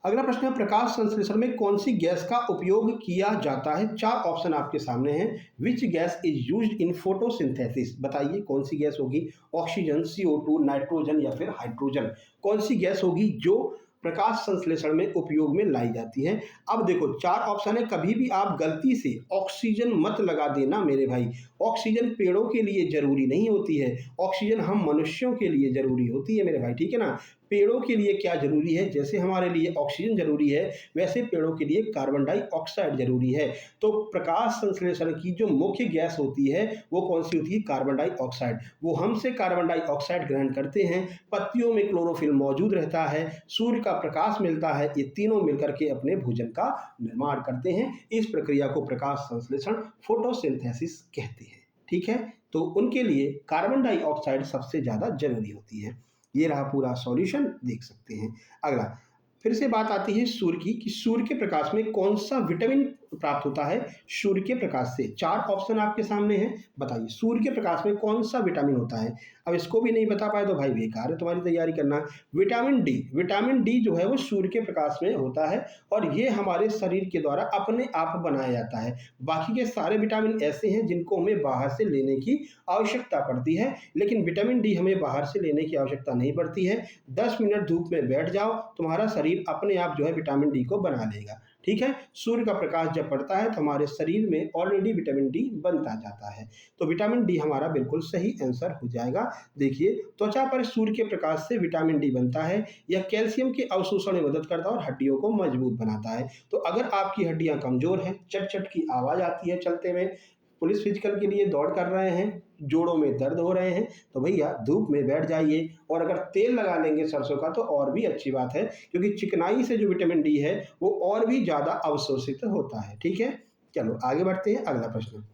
अगला प्रश्न है, प्रकाश संश्लेषण में कौन सी गैस का उपयोग किया जाता है? 4 ऑप्शन आपके सामने हैं। Which gas is used in photosynthesis? बताइए कौन सी गैस होगी? ऑक्सीजन, CO2, नाइट्रोजन या फिर हाइड्रोजन? कौन सी गैस होगी जो प्रकाश संश्लेषण में उपयोग में लाई जाती है? अब देखो 4 ऑप्शन है, कभी भी आप गलती से ऑक्सीजन मत लगा देना मेरे भाई। ऑक्सीजन पेड़ों के लिए जरूरी नहीं होती है, ऑक्सीजन हम मनुष्यों के लिए जरूरी होती है मेरे भाई। ठीक है ना, पेड़ों के लिए क्या जरूरी है, जैसे हमारे लिए ऑक्सीजन जरूरी है वैसे पेड़ों के लिए कार्बन डाइऑक्साइड जरूरी है। तो प्रकाश संश्लेषण की जो मुख्य गैस होती है वो कौन सी होती है, कार्बन डाइऑक्साइड। वो हमसे कार्बन डाइऑक्साइड ग्रहण करते हैं, पत्तियों में क्लोरोफिल मौजूद रहता है, सूर्य का प्रकाश मिलता है, ये तीनों मिलकर के अपने भोजन का निर्माण करते हैं। इस प्रक्रिया को प्रकाश संश्लेषण फोटोसिंथेसिस कहते हैं। ठीक है, तो उनके लिए कार्बन डाइऑक्साइड सबसे ज्यादा जरूरी होती है। ये रहा पूरा सॉल्यूशन, देख सकते हैं। अगला फिर से बात आती है सूर्य की, कि सूर्य के प्रकाश में कौन सा विटामिन प्राप्त होता है। सूर्य के प्रकाश से 4 ऑप्शन आपके सामने हैं, बताइए सूर्य के प्रकाश में कौन सा विटामिन होता है। अब इसको भी नहीं बता पाए तो भाई बेकार है तुम्हारी तैयारी करना। विटामिन डी, विटामिन डी जो है वो सूर्य के प्रकाश में होता है और ये हमारे शरीर के द्वारा अपने आप बनाया जाता है। बाकी के सारे विटामिन ऐसे हैं जिनको हमें बाहर से लेने की आवश्यकता पड़ती है, लेकिन विटामिन डी हमें बाहर से लेने की आवश्यकता नहीं पड़ती है। 10 मिनट धूप में बैठ जाओ, तुम्हारा शरीर अपने आप जो है विटामिन डी को बना लेगा। ठीक है, सूर्य का प्रकाश जब पड़ता है तो हमारे शरीर में ऑलरेडी विटामिन डी बनता जाता है। तो विटामिन डी हमारा बिल्कुल सही आंसर हो जाएगा। देखिए, त्वचा पर सूर्य के प्रकाश से विटामिन डी बनता है, यह कैल्शियम के अवशोषण में मदद करता है और हड्डियों को मजबूत बनाता है। तो अगर आपकी हड्डियां कमजोर हैं, चट चट की आवाज आती है चलते में, पुलिस फिजिकल के लिए दौड़ कर रहे हैं, जोड़ों में दर्द हो रहे हैं, तो भैया धूप में बैठ जाइए। और अगर तेल लगा लेंगे सरसों का तो और भी अच्छी बात है, क्योंकि चिकनाई से जो विटामिन डी है वो और भी ज्यादा अवशोषित होता है। ठीक है, चलो आगे बढ़ते हैं। अगला प्रश्न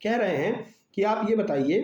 कह रहे हैं कि आप ये बताइए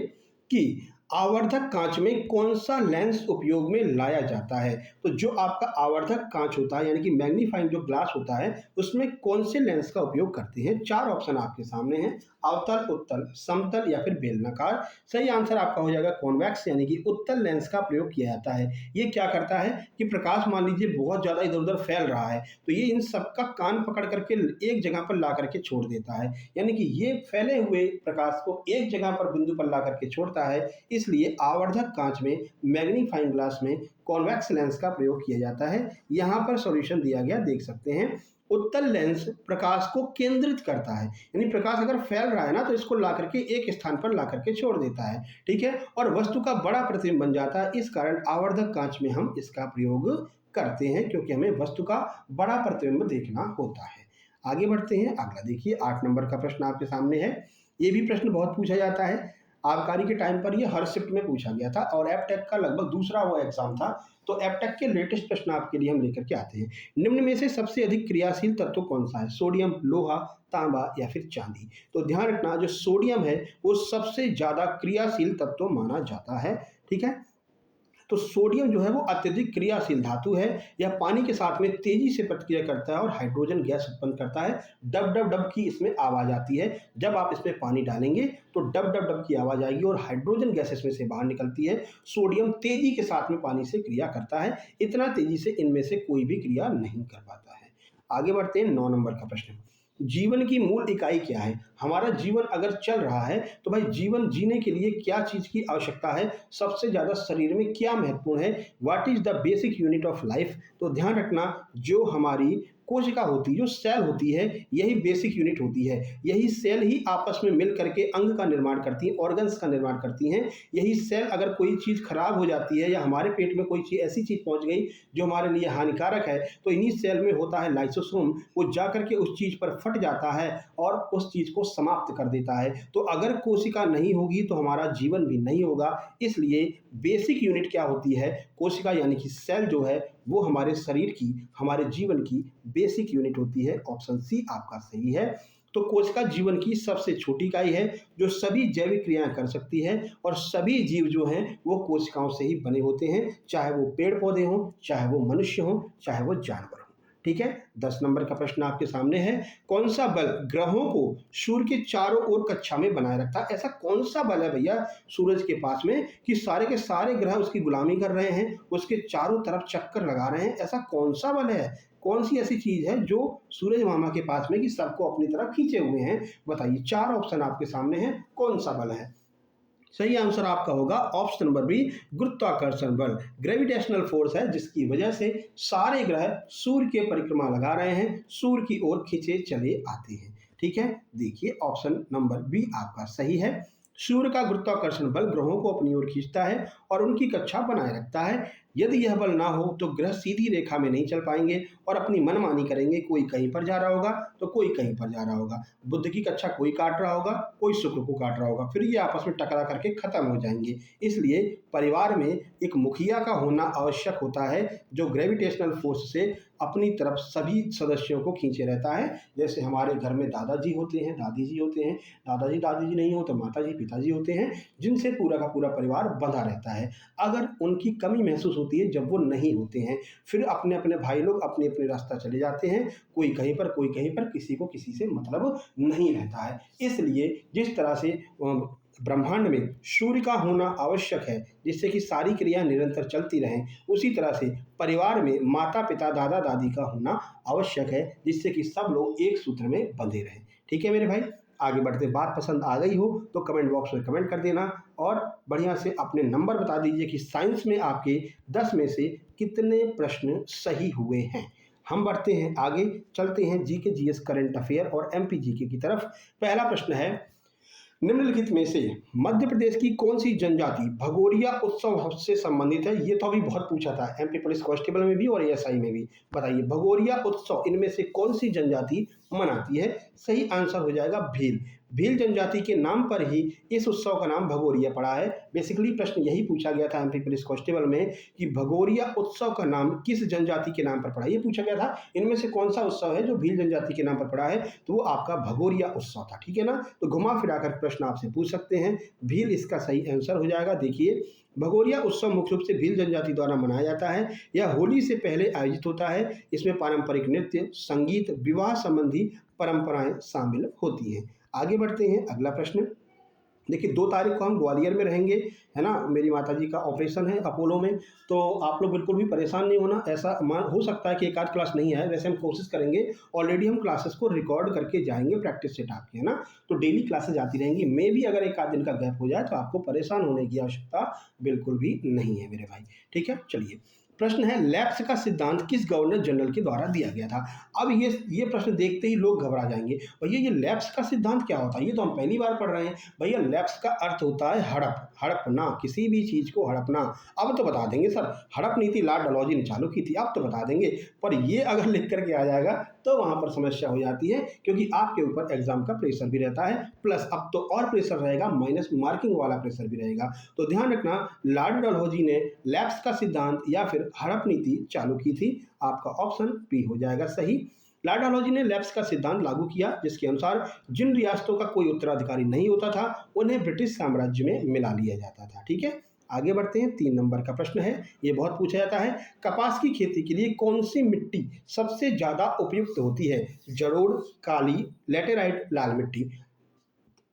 कि आवर्धक कांच में कौन सा लेंस उपयोग में लाया जाता है। तो जो आपका आवर्धक कांच होता है यानी कि मैग्नीफाइंग जो ग्लास होता है उसमें कौन से लेंस का उपयोग करते हैं। 4 ऑप्शन आपके सामने हैं, अवतल, उत्तल, समतल या फिर बेलनाकार। सही आंसर आपका हो जाएगा कॉन्वेक्स यानी कि उत्तल लेंस का प्रयोग किया जाता है। ये क्या करता है कि प्रकाश मान लीजिए बहुत ज्यादा इधर उधर फैल रहा है तो ये इन सबका कान पकड़ करके एक जगह पर ला करके छोड़ देता है, यानी कि ये फैले हुए प्रकाश को एक जगह पर बिंदु पर ला करके छोड़ता है। इसलिए आवर्धक कांच में, मैग्नीफाइंग ग्लास में कॉन्वेक्स लेंस का प्रयोग किया जाता है। यहां पर सॉल्यूशन दिया गया, देख सकते हैं। उत्तल लेंस प्रकाश को केंद्रित करता है, यानी प्रकाश अगर फैल रहा है ना तो इसको ला करके एक स्थान पर ला करके छोड़ देता है। ठीक है, और वस्तु का बड़ा प्रतिबिंब बन जाता है। इस कारण आवर्धक कांच में हम इसका प्रयोग करते हैं, क्योंकि हमें वस्तु का बड़ा प्रतिबिंब देखना होता है। आगे बढ़ते हैं। अगला देखिए, 8 नंबर का प्रश्न आपके सामने है। ये भी प्रश्न बहुत पूछा जाता है, आबकारी के टाइम पर ये हर शिफ्ट में पूछा गया था और एपटेक का लगभग दूसरा वो एग्जाम था। तो एपटेक के लेटेस्ट प्रश्न आपके लिए हम लेकर के आते हैं। निम्न में से सबसे अधिक क्रियाशील तत्व कौन सा है, सोडियम, लोहा, तांबा या फिर चांदी। तो ध्यान रखना, जो सोडियम है वो सबसे ज्यादा क्रियाशील तत्व माना जाता है। ठीक है, तो सोडियम जो है वो अत्यधिक क्रियाशील धातु है। यह पानी के साथ में तेजी से प्रतिक्रिया करता है और हाइड्रोजन गैस उत्पन्न करता है। डब डब डब की इसमें आवाज आती है। जब आप इसमें पानी डालेंगे तो डब डब डब की आवाज आएगी और हाइड्रोजन गैस इसमें से बाहर निकलती है। सोडियम तेजी के साथ में पानी से क्रिया करता है, इतना तेजी से इनमें से कोई भी क्रिया नहीं कर पाता है। आगे बढ़ते हैं। 9 नंबर का प्रश्न, जीवन की मूल इकाई क्या है। हमारा जीवन अगर चल रहा है तो भाई जीवन जीने के लिए क्या चीज की आवश्यकता है, सबसे ज्यादा शरीर में क्या महत्वपूर्ण है, what is the basic unit of life. तो ध्यान रखना, जो हमारी कोशिका होती है, जो सेल होती है, यही बेसिक यूनिट होती है। यही सेल ही आपस में मिल करके अंग का निर्माण करती हैं, ऑर्गन्स का निर्माण करती हैं। यही सेल अगर कोई चीज खराब हो जाती है या हमारे पेट में कोई चीज ऐसी चीज पहुंच गई जो हमारे लिए हानिकारक है, तो इन्हीं सेल में होता है लाइसोसोम, वो जा करके उस चीज पर फट जाता है और उस चीज को समाप्त कर देता है। तो अगर कोशिका नहीं होगी तो हमारा जीवन भी नहीं होगा। इसलिए बेसिक यूनिट क्या होती है, कोशिका यानी कि सेल जो है वो हमारे शरीर की, हमारे जीवन की बेसिक यूनिट होती है। ऑप्शन सी आपका सही है। तो कोशिका जीवन की सबसे छोटी इकाई है जो सभी जैविक क्रियाएं कर सकती है और सभी जीव जो हैं वो कोशिकाओं से ही बने होते हैं, चाहे वो पेड़ पौधे हों, चाहे वो मनुष्य हों, चाहे वो जानवर हों। ठीक है, 10 नंबर का प्रश्न आपके सामने है। कौन सा बल ग्रहों को सूर्य के चारों ओर कक्षा में बनाए रखता है। ऐसा कौन सा बल है भैया सूरज के पास में कि सारे के सारे ग्रह उसकी गुलामी कर रहे हैं, उसके चारों तरफ चक्कर लगा रहे हैं। ऐसा कौन सा बल है, कौन सी ऐसी चीज है जो सूरज मामा के पास में कि सबको अपनी तरफ खींचे हुए हैं। बताइए, 4 ऑप्शन आपके सामने हैं, कौन सा बल है। सही आंसर आपका होगा ऑप्शन नंबर बी, गुरुत्वाकर्षण बल। ग्रेविटेशनल फोर्स है जिसकी वजह से सारे ग्रह सूर्य के परिक्रमा लगा रहे हैं, सूर्य की ओर खींचे चले आते हैं। ठीक है, देखिए ऑप्शन नंबर बी आपका सही है। सूर्य का गुरुत्वाकर्षण बल ग्रहों को अपनी ओर खींचता है और उनकी कक्षा बनाए रखता है। यदि यह बल ना हो तो ग्रह सीधी रेखा में नहीं चल पाएंगे और अपनी मनमानी करेंगे। कोई कहीं पर जा रहा होगा तो कोई कहीं पर जा रहा होगा। बुध की कक्षा कोई काट रहा होगा, कोई शुक्र को काट रहा होगा, फिर ये आपस में टकरा करके खत्म हो जाएंगे। इसलिए परिवार में एक मुखिया का होना आवश्यक होता है, जो ग्रेविटेशनल फोर्स से अपनी तरफ सभी सदस्यों को खींचे रहता है। जैसे हमारे घर में दादाजी होते हैं, दादी जी होते हैं, दादाजी दादी जी नहीं हो तो माताजी पिताजी होते हैं, जिनसे पूरा का पूरा परिवार बंधा रहता है। अगर उनकी कमी महसूस होती है जब वो नहीं होते हैं, फिर अपने अपने भाई लोग अपने अपने रास्ता चले जाते हैं, कोई कहीं पर कोई कहीं पर, किसी को किसी से मतलब नहीं रहता है। इसलिए जिस तरह से ब्रह्मांड में सूर्य का होना आवश्यक है जिससे कि सारी क्रिया निरंतर चलती रहें, उसी तरह से परिवार में माता पिता दादा दादी का होना आवश्यक है जिससे कि सब लोग एक सूत्र में बंधे रहें। ठीक है मेरे भाई, आगे बढ़ते। बात पसंद आ गई हो तो कमेंट बॉक्स में कमेंट कर देना और बढ़िया से अपने नंबर बता दीजिए कि साइंस में आपके 10 में से कितने प्रश्न सही हुए हैं। हम बढ़ते हैं आगे, चलते हैं जीके जीएस करंट अफेयर और एमपी जीके की तरफ। पहला प्रश्न है, निम्नलिखित में से मध्य प्रदेश की कौन सी जनजाति भगोरिया उत्सव से संबंधित है? ये तो अभी बहुत पूछा था एमपी पुलिस कांस्टेबल में भी और एएसआई में भी। बताइए भगोरिया उत्सव इनमें से कौन सी जनजाति मनाती है? सही आंसर हो जाएगा भील। भील जनजाति के नाम पर ही इस उत्सव का नाम भगोरिया पड़ा है। बेसिकली प्रश्न यही पूछा गया था एमपी पुलिस कांस्टेबल में कि भगोरिया उत्सव का नाम किस जनजाति के नाम पर पड़ा, ये पूछा गया था। इनमें से कौन सा उत्सव है जो भील जनजाति के नाम पर पड़ा है? तो वो आपका भगोरिया उत्सव था। ठीक है ना, तो घुमा फिरा कर प्रश्न आपसे पूछ सकते हैं। भील इसका सही आंसर हो जाएगा। देखिए भगोरिया उत्सव मुख्य रूप से भील जनजाति द्वारा मनाया जाता है। यह होली से पहले आयोजित होता है। इसमें पारंपरिक नृत्य, संगीत, विवाह संबंधी परंपराएं शामिल होती हैं। आगे बढ़ते हैं, अगला प्रश्न। देखिए 2 तारीख को हम ग्वालियर में रहेंगे, है ना, मेरी माताजी का ऑपरेशन है अपोलो में, तो आप लोग बिल्कुल भी परेशान नहीं होना। ऐसा हो सकता है कि एक आध क्लास नहीं आए, वैसे हम कोशिश करेंगे। ऑलरेडी हम क्लासेस को रिकॉर्ड करके जाएंगे प्रैक्टिस सेट आपके, है ना, तो डेली क्लासेस आती रहेंगी। मे भी अगर एक आध दिन का गैप हो जाए तो आपको परेशान होने की आवश्यकता बिल्कुल भी नहीं है मेरे भाई। ठीक है, चलिए प्रश्न है, लैप्स का सिद्धांत किस गवर्नर जनरल के द्वारा दिया गया था? अब ये प्रश्न देखते ही लोग घबरा जाएंगे, भैया ये लैप्स का सिद्धांत क्या होता है? ये तो हम पहली बार पढ़ रहे हैं। भैया लैप्स का अर्थ होता है हड़पना, किसी भी चीज को हड़पना। अब तो बता देंगे सर, हड़प नीति लॉर्ड डलहौजी ने चालू की थी, अब तो बता देंगे। पर ये अगर लिख करके आ जाएगा तो वहां पर समस्या हो जाती है, क्योंकि आपके ऊपर एग्जाम का प्रेशर भी रहता है, प्लस अब तो और प्रेशर रहेगा, माइनस मार्किंग वाला प्रेशर भी रहेगा। तो ध्यान रखना, लॉर्ड डलहौजी ने लैप्स का सिद्धांत या फिर हड़प नीति चालू की थी। आपका ऑप्शन बी हो जाएगा सही। लॉर्ड डलहौजी ने लैप्स का सिद्धांत लागू किया, जिसके अनुसार जिन रियासतों का कोई उत्तराधिकारी नहीं होता था उन्हें ब्रिटिश साम्राज्य में मिला लिया जाता था। ठीक है, आगे बढ़ते हैं। 3 नंबर का प्रश्न है, ये बहुत पूछा जाता है, कपास की खेती के लिए कौन सी मिट्टी सबसे ज्यादा उपयुक्त होती है? जलोढ़, काली, लैटेराइट, लाल मिट्टी।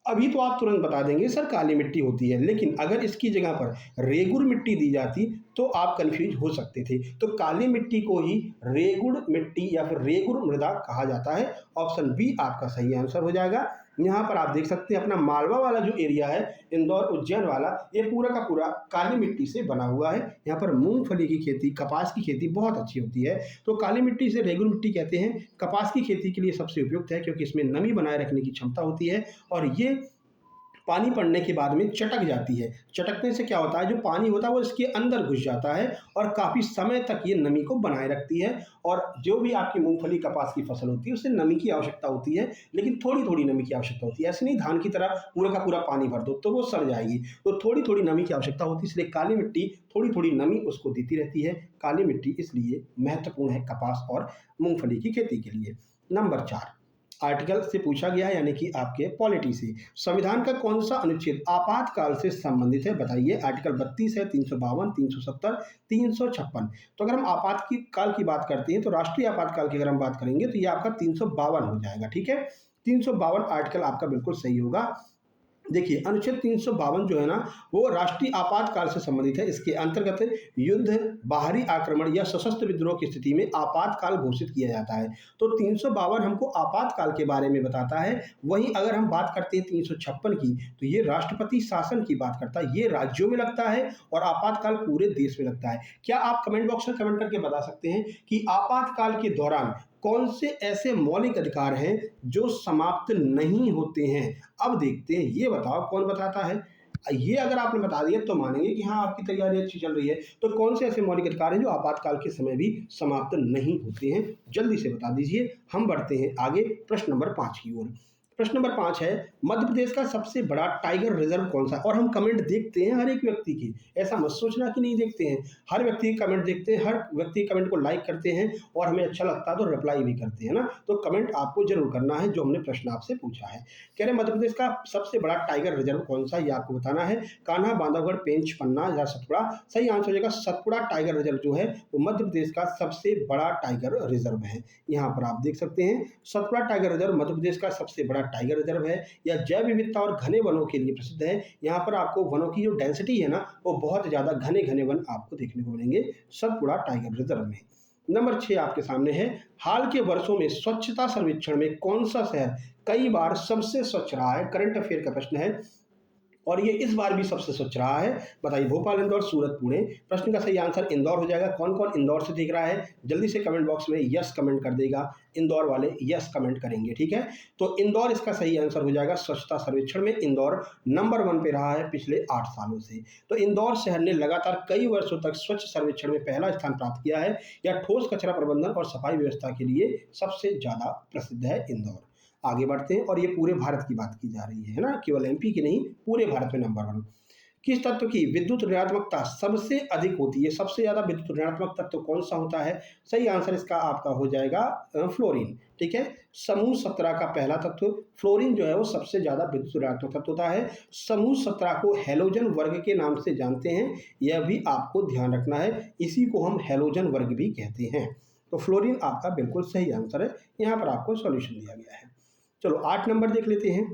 अभी तो आप तुरंत बता देंगे सर काली मिट्टी होती है, लेकिन अगर इसकी जगह पर रेगुड़ मिट्टी दी जाती तो आप कंफ्यूज हो सकते थे। तो काली मिट्टी को ही रेगुड़ मिट्टी या फिर रेगुड़ मृदा कहा जाता है। ऑप्शन बी आपका सही आंसर हो जाएगा। यहाँ पर आप देख सकते हैं अपना मालवा वाला जो एरिया है, इंदौर उज्जैन वाला, ये पूरा का पूरा काली मिट्टी से बना हुआ है। यहाँ पर मूंगफली की खेती, कपास की खेती बहुत अच्छी होती है। तो काली मिट्टी से रेगुड़ मिट्टी कहते हैं, कपास की खेती के लिए सबसे उपयुक्त है क्योंकि इसमें नमी बनाए रखने की क्षमता होती है और ये पानी पड़ने के बाद में चटक जाती है। चटकने से क्या होता है, जो पानी होता है वो इसके अंदर घुस जाता है और काफ़ी समय तक ये नमी को बनाए रखती है। और जो भी आपकी मूंगफली कपास की फसल होती है उससे नमी की आवश्यकता होती है, लेकिन थोड़ी थोड़ी नमी की आवश्यकता होती है। ऐसे नहीं धान की तरह पूरा का पूरा पानी भर दो तो वो सड़ जाएगी, तो थोड़ी थोड़ी नमी की आवश्यकता होती है। इसलिए काली मिट्टी थोड़ी थोड़ी नमी उसको देती रहती है। काली मिट्टी इसलिए महत्वपूर्ण है कपास और मूंगफली की खेती के लिए। नंबर 4 आर्टिकल से पूछा गया है, यानी कि आपके पॉलिटी से। संविधान का कौन सा अनुच्छेद आपातकाल से संबंधित है? बताइए। आर्टिकल 32 है, 352, 370, 356। तो अगर हम आपातकाल की बात करते हैं तो राष्ट्रीय आपातकाल की अगर हम बात करेंगे तो ये आपका 352 हो जाएगा। ठीक है, 352 आर्टिकल आपका बिल्कुल सही होगा। देखिए अनुच्छेद 352 जो है ना वो राष्ट्रीय आपातकाल से संबंधित है। इसके अंतर्गत युद्ध, बाहरी आक्रमण या सशस्त्र विद्रोह की स्थिति में आपातकाल घोषित किया जाता है। तो 352 हमको आपातकाल के बारे में बताता है। वहीं अगर हम बात करते हैं 356 की तो ये राष्ट्रपति शासन की बात करता है, ये राज्यों में लगता है और आपातकाल पूरे देश में लगता है। क्या आप कमेंट बॉक्स में कमेंट करके बता सकते हैं कि आपातकाल के दौरान कौन से ऐसे मौलिक अधिकार हैं जो समाप्त नहीं होते हैं? अब देखते हैं, ये बताओ कौन बताता है। ये अगर आपने बता दिया तो मानेंगे कि हाँ आपकी तैयारी अच्छी चल रही है। तो कौन से ऐसे मौलिक अधिकार हैं जो आपातकाल के समय भी समाप्त नहीं होते हैं, जल्दी से बता दीजिए। हम बढ़ते हैं आगे प्रश्न नंबर 5 की ओर। प्रश्न नंबर 5 है, मध्य प्रदेश का सबसे बड़ा टाइगर रिजर्व कौन सा है? और हम कमेंट देखते हैं हर एक व्यक्ति की, ऐसा मत सोचना कि नहीं देखते हैं। हर व्यक्ति के कमेंट देखते हैं, हर व्यक्ति कमेंट को लाइक करते हैं और हमें अच्छा लगता है तो रिप्लाई भी करते हैं ना। तो कमेंट आपको जरूर करना है जो हमने प्रश्न आपसे पूछा है। कह रहे मध्य प्रदेश का सबसे बड़ा टाइगर रिजर्व कौन सा है, ये आपको बताना है। कान्हा, बांधवगढ़, पेंच, पन्ना या सतपुड़ा? सही आंसर हो जाएगा सतपुड़ा टाइगर रिजर्व जो है वो मध्य प्रदेश का सबसे बड़ा टाइगर रिजर्व है। यहाँ पर आप देख सकते हैं सतपुड़ा टाइगर रिजर्व मध्य प्रदेश का सबसे बड़ा टाइगर रिजर्व है। यह जैव विविधता और घने वनों के लिए प्रसिद्ध है। यहाँ पर आपको वनों की जो डेंसिटी है ना वो बहुत ज्यादा घने घने वन आपको देखने को मिलेंगे सतपुड़ा टाइगर रिजर्व में। नंबर 6 आपके सामने है, हाल के वर्षों में स्वच्छता सर्वेक्षण में कौन सा शहर कई बार सबसे स्वच्छ रहा है? करंट अफेयर का प्रश्न है और ये इस बार भी सबसे स्वच्छ रहा है। बताइए, भोपाल, इंदौर, सूरत, पुणे? प्रश्न का सही आंसर इंदौर हो जाएगा। कौन कौन इंदौर से देख रहा है जल्दी से कमेंट बॉक्स में यस कमेंट कर देगा। इंदौर वाले यस कमेंट करेंगे, ठीक है। तो इंदौर इसका सही आंसर हो जाएगा। स्वच्छता सर्वेक्षण में इंदौर नंबर 1 पे रहा है पिछले 8 सालों से। तो इंदौर शहर ने लगातार कई वर्षों तक स्वच्छ सर्वेक्षण में पहला स्थान प्राप्त किया है। यह ठोस कचरा प्रबंधन और सफाई व्यवस्था के लिए सबसे ज्यादा प्रसिद्ध है इंदौर। आगे बढ़ते हैं और ये पूरे भारत की बात की जा रही है ना, केवल एमपी की नहीं, पूरे भारत में नंबर 1। किस तत्व की विद्युत ऋणात्मकता सबसे अधिक होती है? सबसे ज्यादा विद्युत ऋणात्मक तत्व कौन सा होता है? सही आंसर इसका आपका हो जाएगा फ्लोरीन, ठीक है। समूह 17 का पहला तत्व फ्लोरीन जो है वो सबसे ज्यादा विद्युत ऋणात्मक तत्व होता है। समूह 17 को हैलोजन वर्ग के नाम से जानते हैं, यह भी आपको ध्यान रखना है। इसी को हम हैलोजन वर्ग भी कहते हैं। तो फ्लोरीन आपका बिल्कुल सही आंसर है। यहाँ पर आपको सॉल्यूशन दिया गया है। चलो 8 नंबर देख लेते हैं।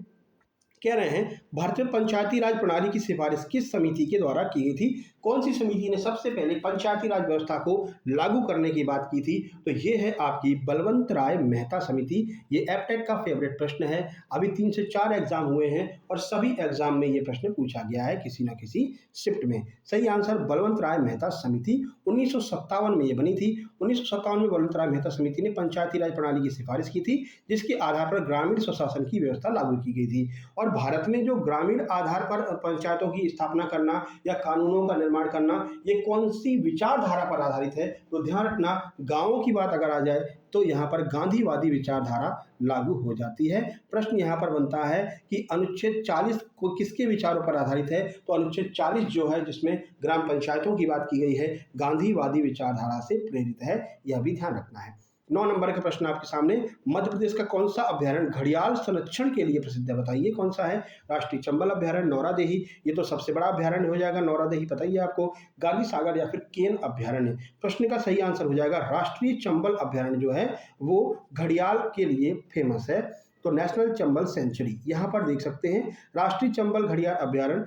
कह रहे हैं भारतीय पंचायती राज प्रणाली की सिफारिश किस समिति के द्वारा की गई थी? कौन सी समिति ने सबसे पहले पंचायती राज व्यवस्था को लागू करने की बात की थी? तो ये है आपकी बलवंत राय मेहता समिति। ये एप्टेक का फेवरेट प्रश्न है। अभी 3 से 4 एग्जाम हुए हैं और सभी एग्जाम में ये प्रश्न पूछा गया है किसी न किसी शिफ्ट में। सही आंसर बलवंत राय मेहता समिति 1957 में ये बनी थी। 1957 में बलवंत राय मेहता समिति ने पंचायती राज प्रणाली की सिफारिश की थी, जिसके आधार पर ग्रामीण स्वशासन की व्यवस्था लागू की गई थी। और भारत में जो ग्रामीण आधार पर पंचायतों की स्थापना करना या कानूनों का निर्माण करना, ये कौन सी विचारधारा पर आधारित है? तो ध्यान रखना, गांवों की बात अगर आ जाए तो यहाँ पर गांधीवादी विचारधारा लागू हो जाती है। प्रश्न यहाँ पर बनता है कि अनुच्छेद 40 को किसके विचारों पर आधारित है? तो अनुच्छेद 40 जो है जिसमें ग्राम पंचायतों की बात की गई है, गांधीवादी विचारधारा से प्रेरित है, यह भी ध्यान रखना है। 9 नंबर का प्रश्न आपके सामने, मध्य प्रदेश का कौन सा अभ्यारण्य घड़ियाल संरक्षण के लिए प्रसिद्ध है? बताइए कौन सा है? राष्ट्रीय चंबल अभ्यारण्य, नौरादेही, ये तो सबसे बड़ा अभ्यारण्य हो जाएगा नौरादेही, बताइए आपको, गांधी सागर या फिर केन अभ्यारण्य? प्रश्न का सही आंसर हो जाएगा राष्ट्रीय चंबल अभ्यारण्य जो है वो घड़ियाल के लिए फेमस है। तो नेशनल चंबल सेंचुरी यहाँ पर देख सकते हैं, राष्ट्रीय चंबल घड़ियाल अभ्यारण्य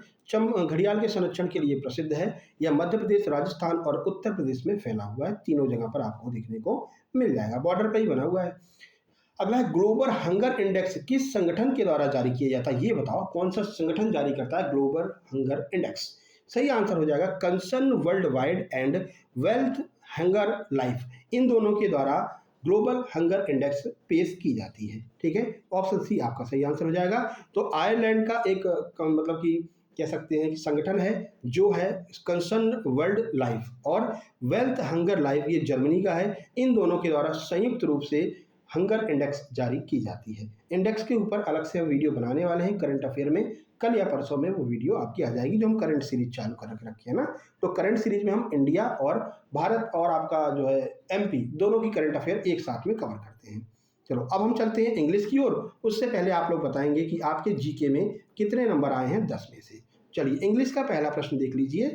घड़ियाल के संरक्षण के लिए प्रसिद्ध है। यह मध्य प्रदेश, राजस्थान और उत्तर प्रदेश में फैला हुआ है। तीनों जगह पर आपको देखने को मिल जाएगा, बॉर्डर पर ही बना हुआ है। अगला है ग्लोबल हंगर इंडेक्स किस संगठन के द्वारा जारी किया जाता है? ये बताओ कौन सा संगठन जारी करता है ग्लोबल हंगर इंडेक्स? सही आंसर हो जाएगा Concern Worldwide and Welthungerhilfe, इन दोनों के द्वारा ग्लोबल हंगर इंडेक्स पेश की जाती है, ठीक है। ऑप्शन सी आपका सही आंसर हो जाएगा। तो आयरलैंड का एक मतलब कि कह सकते हैं कि संगठन है जो है कंसर्न वर्ल्ड लाइफ, और वेल्थ हंगर लाइफ ये जर्मनी का है। इन दोनों के द्वारा संयुक्त रूप से हंगर इंडेक्स जारी की जाती है। इंडेक्स के ऊपर अलग से हम वीडियो बनाने वाले हैं करंट अफेयर में, कल या परसों में वो वीडियो आपकी आ जाएगी, जो हम करंट सीरीज चालू कर रखी है ना। तो करंट सीरीज में हम इंडिया और भारत और आपका जो है एमपी दोनों की करंट अफेयर एक साथ में कवर करते हैं। चलो अब हम चलते हैं इंग्लिश की ओर। उससे पहले आप लोग बताएंगे कि आपके जीके में कितने नंबर आए हैं 10 में से। चलिए इंग्लिश का पहला प्रश्न देख लीजिए।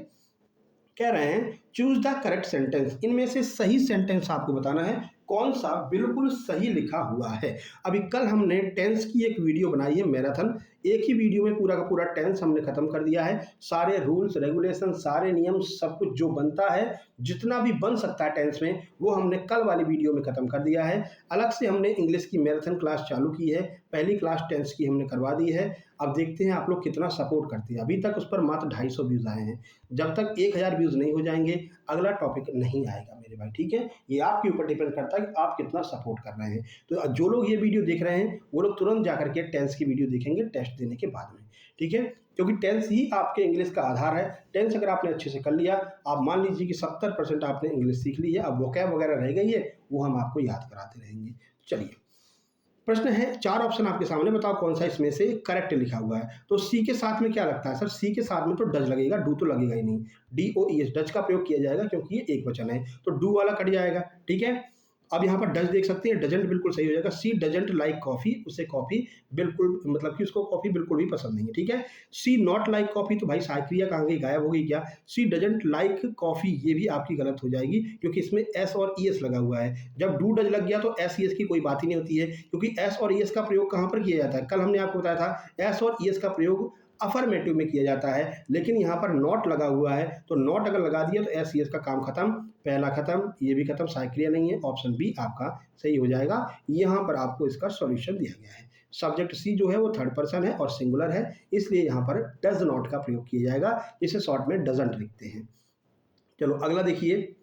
कह रहे हैं चूज द करेक्ट सेंटेंस, इनमें से सही सेंटेंस आपको बताना है कौन सा बिल्कुल सही लिखा हुआ है। अभी कल हमने टेंस की एक वीडियो बनाई है मैराथन, एक ही वीडियो में पूरा का पूरा टेंस हमने खत्म कर दिया है। सारे रूल्स रेगुलेशन, सारे नियम, सब कुछ जो बनता है, जितना भी बन सकता है टेंस में, वो हमने कल वाली वीडियो में खत्म कर दिया है। अलग से हमने इंग्लिश की मैराथन क्लास चालू की है, पहली क्लास टेंस की हमने करवा दी है। अब देखते हैं आप लोग कितना सपोर्ट करते हैं। अभी तक उस पर मात्र 250 व्यूज आए हैं। जब तक 1000 व्यूज नहीं हो जाएंगे अगला टॉपिक नहीं आएगा मेरे भाई, ठीक है। ये आपके ऊपर डिपेंड करता है कि आप कितना सपोर्ट कर रहे हैं। तो जो लोग ये वीडियो देख रहे हैं वो लोग तुरंत जाकर के टेंस की वीडियो देखेंगे टेस्ट देने के बाद में, ठीक है। क्योंकि टेंस ही आपके इंग्लिश का आधार है। टेंस अगर आपने अच्छे से कर लिया, आप मान लीजिए कि 70% आपने इंग्लिश सीख ली है, अब वोकैब वगैरह रह गई है, वो हम आपको याद कराते रहेंगे। चलिए, प्रश्न है, 4 ऑप्शन आपके सामने, बताओ कौन सा इसमें से करेक्ट लिखा हुआ है। तो सी के साथ में क्या लगता है सर? सी के साथ में तो डज लगेगा, डू तो लगेगा ही नहीं। DOES, डज का प्रयोग किया जाएगा क्योंकि ये एक वचन है, तो डू वाला कट जाएगा। ठीक है, अब यहाँ पर डज देख सकते हैं, डजंट बिल्कुल सही हो जाएगा। सी डजंट लाइक कॉफी, उसे कॉफी बिल्कुल, मतलब कि उसको कॉफी बिल्कुल भी पसंद नहीं है। ठीक है, सी नॉट लाइक कॉफी, तो भाई साइक्रिया कहाँ गई, गायब हो गई क्या? सी डजंट लाइक कॉफी, ये भी आपकी गलत हो जाएगी क्योंकि इसमें एस और ईएस लगा हुआ है। जब डू डज लग गया तो एस ईएस की कोई बात ही नहीं होती है, क्योंकि एस और ईएस का प्रयोग कहाँ पर किया जाता है? कल हमने आपको बताया था एस और ईएस का प्रयोग अफर्मेटिव में किया जाता है, लेकिन यहाँ पर नॉट लगा हुआ है, तो नॉट अगर लगा दिया तो एस ईएस का काम खत्म, पहला खत्म, ये भी खत्म, साइक्रिया नहीं है, ऑप्शन बी आपका सही हो जाएगा। यहाँ पर आपको इसका सॉल्यूशन दिया गया है। सब्जेक्ट सी जो है वो थर्ड पर्सन है और सिंगुलर है, इसलिए यहाँ पर डज नॉट का प्रयोग किया जाएगा, जिसे शॉर्ट में डजंट लिखते हैं। चलो अगला देखिए,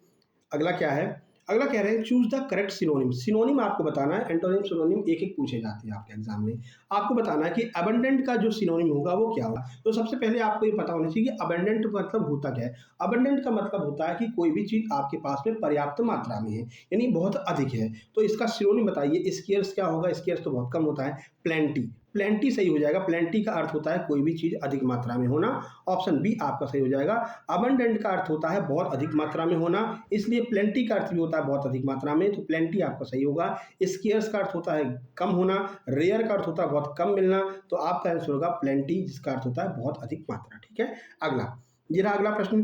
अगला क्या है? अगला कह रहे हैं choose the correct synonym. Synonym आपको बताना है, एंटोनिम सिनोनिम एक एक पूछे जाते हैं आपके एग्जाम में। आपको बताना है कि अबंडेंट का जो सिनोनिम होगा वो क्या होगा। तो सबसे पहले आपको ये पता होना चाहिए कि अबंडेंट मतलब होता क्या है। अबंडेंट का मतलब होता है कि कोई भी चीज आपके पास में पर्याप्त मात्रा में है, यानी बहुत अधिक है। तो इसका सिनोनिम बताइए, स्केर्स क्या होगा? स्केर्स तो बहुत कम होता है, प्लेंटी। प्लेंटी सही हो जाएगा। प्लेंटी का अर्थ होता है कोई भी चीज अधिक मात्रा में होना, ऑप्शन बी आपका सही हो जाएगा। अबंडेंट का अर्थ होता है बहुत अधिक मात्रा में होना, इसलिए प्लेंटी का अर्थ भी होता है बहुत अधिक मात्रा में, तो प्लेंटी आपका सही होगा। स्केर्स का अर्थ होता है कम होना, रेयर का अर्थ होता है बहुत कम मिलना, तो आपका आंसर होगा प्लेंटी, जिसका अर्थ होता है बहुत अधिक मात्रा। ठीक है, अगला, ये रहा अगला प्रश्न।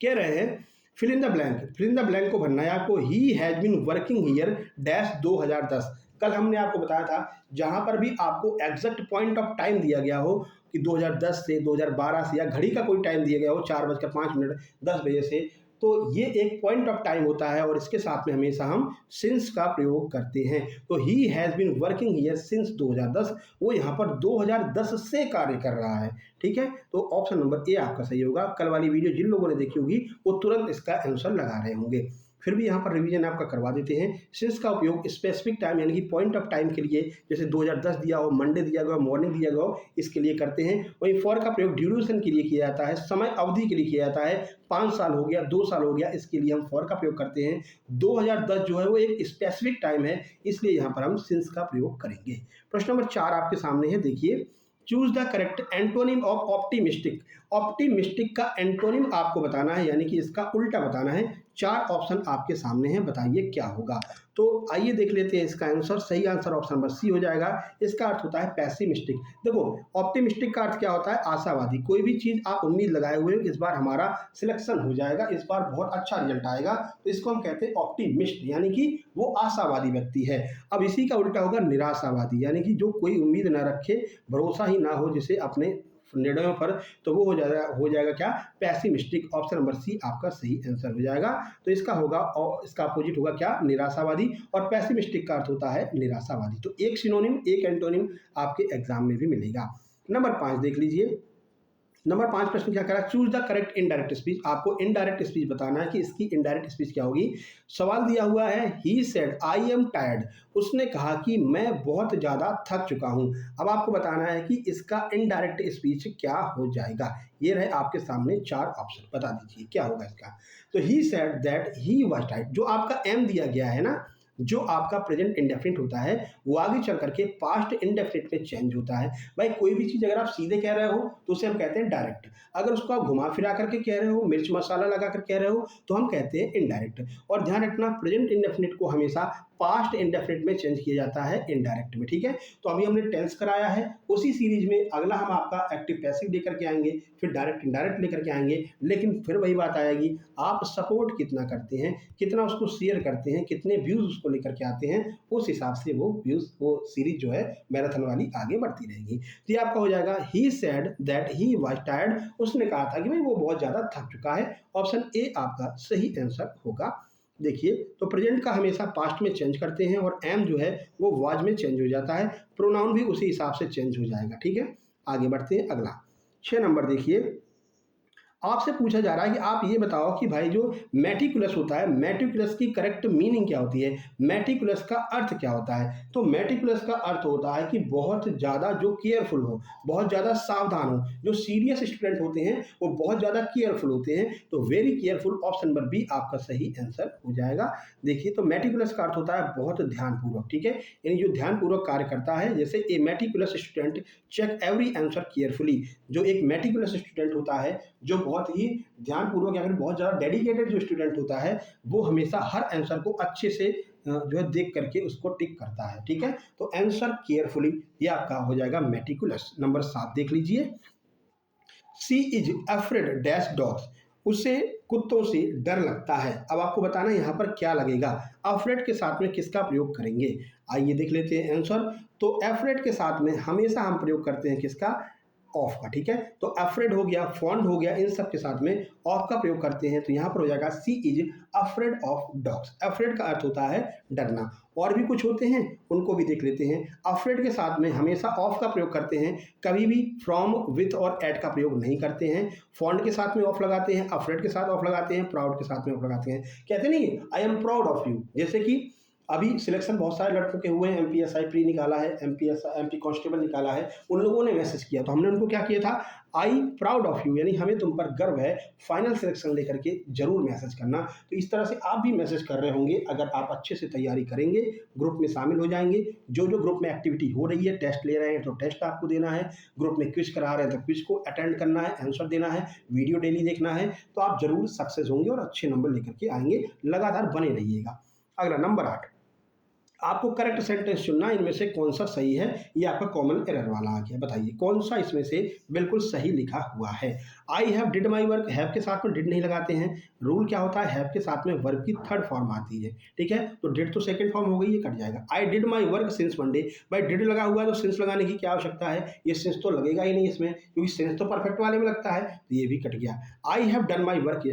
कह रहे हैं fill in the blank. Fill in the blank को भरना है आपको। He has been working here dash 2010। कल हमने आपको बताया था, जहां पर भी आपको एग्जैक्ट पॉइंट ऑफ टाइम दिया गया हो कि 2010 से 2012 से, या घड़ी का कोई टाइम दिया गया हो 4:05 10 बजे से, तो ये एक पॉइंट ऑफ टाइम होता है और इसके साथ में हमेशा हम सिंस का प्रयोग करते हैं। तो he has been working here since 2010, वो यहाँ पर 2010 से कार्य कर रहा है। ठीक है, तो ऑप्शन नंबर ए आपका सही होगा। कल वाली वीडियो जिन लोगों ने देखी होगी वो तुरंत इसका आंसर लगा रहे होंगे। फिर भी यहाँ पर रिवीजन आपका करवा देते हैं। सिंस का उपयोग स्पेसिफिक टाइम यानी कि पॉइंट ऑफ टाइम के लिए, जैसे 2010 दिया हो, मंडे दिया गया हो, मॉर्निंग दिया गया हो, इसके लिए करते हैं। वहीं फॉर का प्रयोग ड्यूरेशन के लिए किया जाता है, समय अवधि के लिए किया जाता है। 5 साल हो गया, 2 साल हो गया, इसके लिए हम फॉर का प्रयोग करते हैं। 2010 जो है वो एक स्पेसिफिक टाइम है, इसलिए यहाँ पर हम सिंस का प्रयोग करेंगे। प्रश्न नंबर 4 आपके सामने है, देखिए। Choose the correct antonym of optimistic. Optimistic का एंटोनिम आपको बताना है, यानी कि इसका उल्टा बताना है। 4 ऑप्शन आपके सामने हैं, बताइए क्या होगा। तो आइए देख लेते हैं इसका आंसर। सही आंसर ऑप्शन नंबर सी हो जाएगा। इसका अर्थ होता है पैसिमिस्टिक। देखो, ऑप्टिमिस्टिक का अर्थ क्या होता है? आशावादी। कोई भी चीज आप उम्मीद लगाए हुए, इस बार हमारा सिलेक्शन हो जाएगा, इस बार बहुत अच्छा रिजल्ट आएगा, तो इसको हम कहते हैं ऑप्टिमिस्ट, यानी कि वो आशावादी व्यक्ति है। अब इसी का उल्टा होगा निराशावादी, यानी कि जो कोई उम्मीद ना रखे, भरोसा ही ना हो जिसे अपने निर्णयों पर, तो वो हो जाएगा क्या? पैसिमिस्टिक। ऑप्शन नंबर सी आपका सही आंसर हो जाएगा। तो इसका होगा, और इसका अपोजिट होगा क्या? निराशावादी। और पैसिमिस्टिक का अर्थ होता है निराशावादी। तो एक सिनोनिम, एक एंटोनिम आपके एग्जाम में भी मिलेगा। नंबर 5 देख लीजिए। नंबर 5 प्रश्न क्या करा? Choose the correct indirect speech. आपको इनडायरेक्ट स्पीच बताना है कि इसकी इनडायरेक्ट स्पीच क्या होगी। सवाल दिया हुआ है, he said I am tired. उसने कहा कि मैं बहुत ज्यादा थक चुका हूं। अब आपको बताना है कि इसका इनडायरेक्ट स्पीच क्या हो जाएगा। ये रहे आपके सामने 4 ऑप्शन, बता दीजिए क्या होगा इसका। तो he said that he was tired, जो आपका एम दिया गया है ना, जो आपका प्रेजेंट इंडेफिनिट होता है, वो आगे चल करके पास्ट इंडेफिनिट में चेंज होता है। भाई कोई भी चीज़ अगर आप सीधे कह रहे हो तो उसे हम कहते हैं डायरेक्ट। अगर उसको आप घुमा फिरा करके कह रहे हो, मिर्च मसाला लगा कर कह रहे हो, तो हम कहते हैं इनडायरेक्ट। और ध्यान रखना, प्रेजेंट इंडेफिनिट को हमेशा पास्ट इंडेफिनिट में चेंज किया जाता है इनडायरेक्ट में। ठीक है, तो अभी हमने टेंस कराया है, उसी सीरीज में अगला हम आपका एक्टिव पैसिव लेकर के आएंगे, फिर डायरेक्ट इनडायरेक्ट लेकर के आएंगे। लेकिन फिर वही बात आएगी, आप सपोर्ट कितना करते हैं, कितना उसको शेयर करते हैं, कितने व्यूज उसको लेकर के आते हैं, उस हिसाब से वो व्यूज, वो सीरीज जो है मैराथन वाली आगे बढ़ती रहेगी। तो ये आपका हो जाएगा, he said that he was tired. उसने कहा था कि भाई वो बहुत ज्यादा थक चुका है। ऑप्शन ए आपका सही आंसर होगा। देखिए, तो प्रेजेंट का हमेशा पास्ट में चेंज करते हैं और एम जो है वो वाज में चेंज हो जाता है। प्रोनाउन भी उसी हिसाब से चेंज हो जाएगा। ठीक है, आगे बढ़ते हैं। अगला 6 नंबर देखिए। आपसे पूछा जा रहा है कि आप ये बताओ कि भाई जो मेटिकुलस होता है, मेटिकुलस की करेक्ट मीनिंग क्या होती है, मेटिकुलस का अर्थ क्या होता है। तो मेटिकुलस का अर्थ होता है कि बहुत ज़्यादा जो केयरफुल हो, बहुत ज़्यादा सावधान हो। जो सीरियस स्टूडेंट होते हैं वो बहुत ज़्यादा केयरफुल होते हैं। तो very careful, option number B आपका सही आंसर हो जाएगा। देखिए, तो मेटिकुलस का अर्थ होता है बहुत ध्यानपूर्वक, ठीक है, यानी जो ध्यानपूर्वक कार्य करता है। जैसे a meticulous student check every answer carefully. जो एक मेटिकुलस स्टूडेंट होता है, जो बहुत ही ध्यानपूर्वक या फिर बहुत ज़्यादा डेडिकेटेड जो स्टूडेंट होता है, वो हमेशा हर आंसर को अच्छे से जो है देख करके उसको टिक करता है, ठीक है। तो आंसर केयरफुली ये आपका हो जाएगा मेटिकुलस। नंबर 7 देख लीजिए। सी इज अफ्रेड डैश डॉग्स। उसे कुत्तों से डर लगता है। अब आपको बताना यहाँ पर क्या लगेगा, अफ्रेड के साथ में किसका प्रयोग करेंगे। आइए देख लेते हैं आंसर। तो अफ्रेड के साथ में हमेशा हम प्रयोग करते हैं किसका, ऑफ का, ठीक है। तो अफ्रेड हो गया, फॉन्ड हो गया, इन सब के साथ में ऑफ का प्रयोग करते हैं। तो यहाँ पर हो जाएगा she is afraid of dogs. Afraid का अर्थ होता है डरना। और भी कुछ होते हैं, उनको भी देख लेते हैं। अफ्रेड के साथ में हमेशा ऑफ का प्रयोग करते हैं, कभी भी फ्रॉम, विथ और एट का प्रयोग नहीं करते हैं। फॉन्ड के साथ में ऑफ लगाते हैं, अफ्रेड के साथ ऑफ लगाते हैं, प्राउड के साथ में ऑफ लगाते हैं। कहते नहीं I am proud of you. जैसे कि अभी सिलेक्शन बहुत सारे लड़कों के हुए हैं, एमपीएसआई प्री निकाला है, एमपी कांस्टेबल निकाला है, उन लोगों ने मैसेज किया, तो हमने उनको क्या किया था, आई प्राउड ऑफ यू, यानी हमें तुम पर गर्व है, फाइनल सिलेक्शन लेकर के जरूर मैसेज करना। तो इस तरह से आप भी मैसेज कर रहे होंगे। अगर आप अच्छे से तैयारी करेंगे, ग्रुप में शामिल हो जाएंगे, जो जो ग्रुप में एक्टिविटी हो रही है, टेस्ट ले रहे हैं तो टेस्ट आपको देना है, ग्रुप में क्विज करा रहे हैं तो क्विज को अटेंड करना है, आंसर देना है, वीडियो डेली देखना है, तो आप जरूर सक्सेस होंगे और अच्छे नंबर लेकर के आएंगे। लगातार बने रहिएगा। अगला नंबर 8, आपको करेक्ट सेंटेंस चुनना, इनमें से कौन सा सही है। ये आपका कॉमन एरर वाला आ गया, बताइए कौन सा इसमें से बिल्कुल सही लिखा हुआ है। I have did my work, have के साथ में डिड नहीं लगाते हैं। रूल क्या होता है, हैव के साथ में वर्ब की थर्ड फॉर्म आती है, ठीक है। तो डिड तो सेकंड फॉर्म हो गई, ये कट जाएगा। I did my work since Monday, भाई डिड लगा हुआ है तो सिंस लगाने की क्या आवश्यकता है, ये सिंस तो लगेगा ही नहीं इसमें, क्योंकि सिंस तो परफेक्ट वाले में लगता है, तो ये भी कट गया। I have done my work,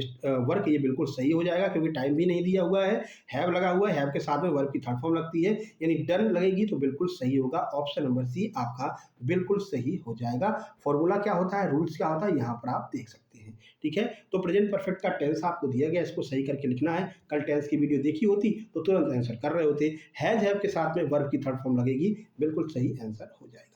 work ये बिल्कुल सही हो जाएगा, क्योंकि टाइम भी नहीं दिया हुआ है। हैव लगा हुआ है, हैव के साथ में वर्ब की थर्ड फॉर्म लगती है, यानी डन लगेगी तो बिल्कुल सही होगा। ऑप्शन नंबर सी आपका बिल्कुल सही हो जाएगा। फॉर्मूला क्या होता है, रूल्स क्या होता है, यहाँ पर आप देख सकते हैं, ठीक है। तो प्रेजेंट परफेक्ट का टेंस आपको दिया गया, इसको सही करके लिखना है। कल टेंस की वीडियो देखी होती तो तुरंत आंसर कर रहे होते। हैज हैव के साथ में वर्ब की थर्ड फॉर्म लगेगी, बिल्कुल सही आंसर हो जाएगा।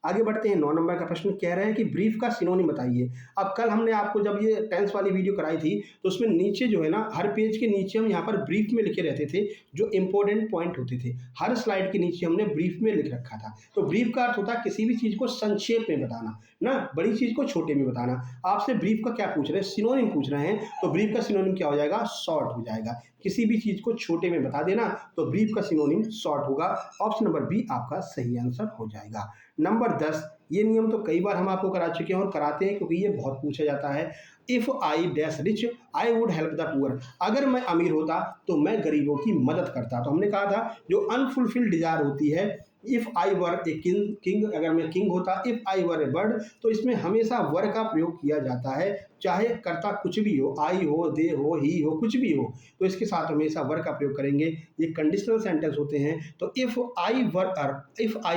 आगे बढ़ते हैं। 9 नंबर का प्रश्न कह रहे हैं कि ब्रीफ का सिनोनिम बताइए। अब कल हमने आपको जब ये टेंस वाली वीडियो कराई थी तो उसमें नीचे जो है ना, हर पेज के नीचे हम यहाँ पर ब्रीफ में लिखे रहते थे जो इंपॉर्टेंट पॉइंट होते थे। हर स्लाइड के नीचे हमने ब्रीफ में लिख रखा था। तो ब्रीफ का अर्थ होता है किसी भी चीज़ को संक्षेप में बताना ना, बड़ी चीज़ को छोटे में बताना। आपसे ब्रीफ का क्या पूछ रहे हैं, सिनोनिम पूछ रहे हैं। तो ब्रीफ का सिनोनिम क्या हो जाएगा, शॉर्ट हो जाएगा। किसी भी चीज़ को छोटे में बता देना, तो ब्रीफ का सिनोनिम शॉर्ट होगा। ऑप्शन नंबर बी आपका सही आंसर हो जाएगा। नंबर 10, ये नियम तो कई बार हम आपको करा चुके हैं और कराते हैं, क्योंकि ये बहुत पूछा जाता है। If I dash rich I would help the poor. अगर मैं अमीर होता तो मैं गरीबों की मदद करता। तो हमने कहा था जो अनफुलफिल्ड डिजायर होती है, if I were a king, अगर मैं किंग होता, if I were A bird, तो इसमें हमेशा वर का प्रयोग किया जाता है, चाहे कर्ता कुछ भी हो, आई हो, दे हो, ही हो, कुछ भी हो, तो इसके साथ हमेशा वर का प्रयोग करेंगे। ये कंडीशनल सेंटेंस होते हैं। तो इफ़ आई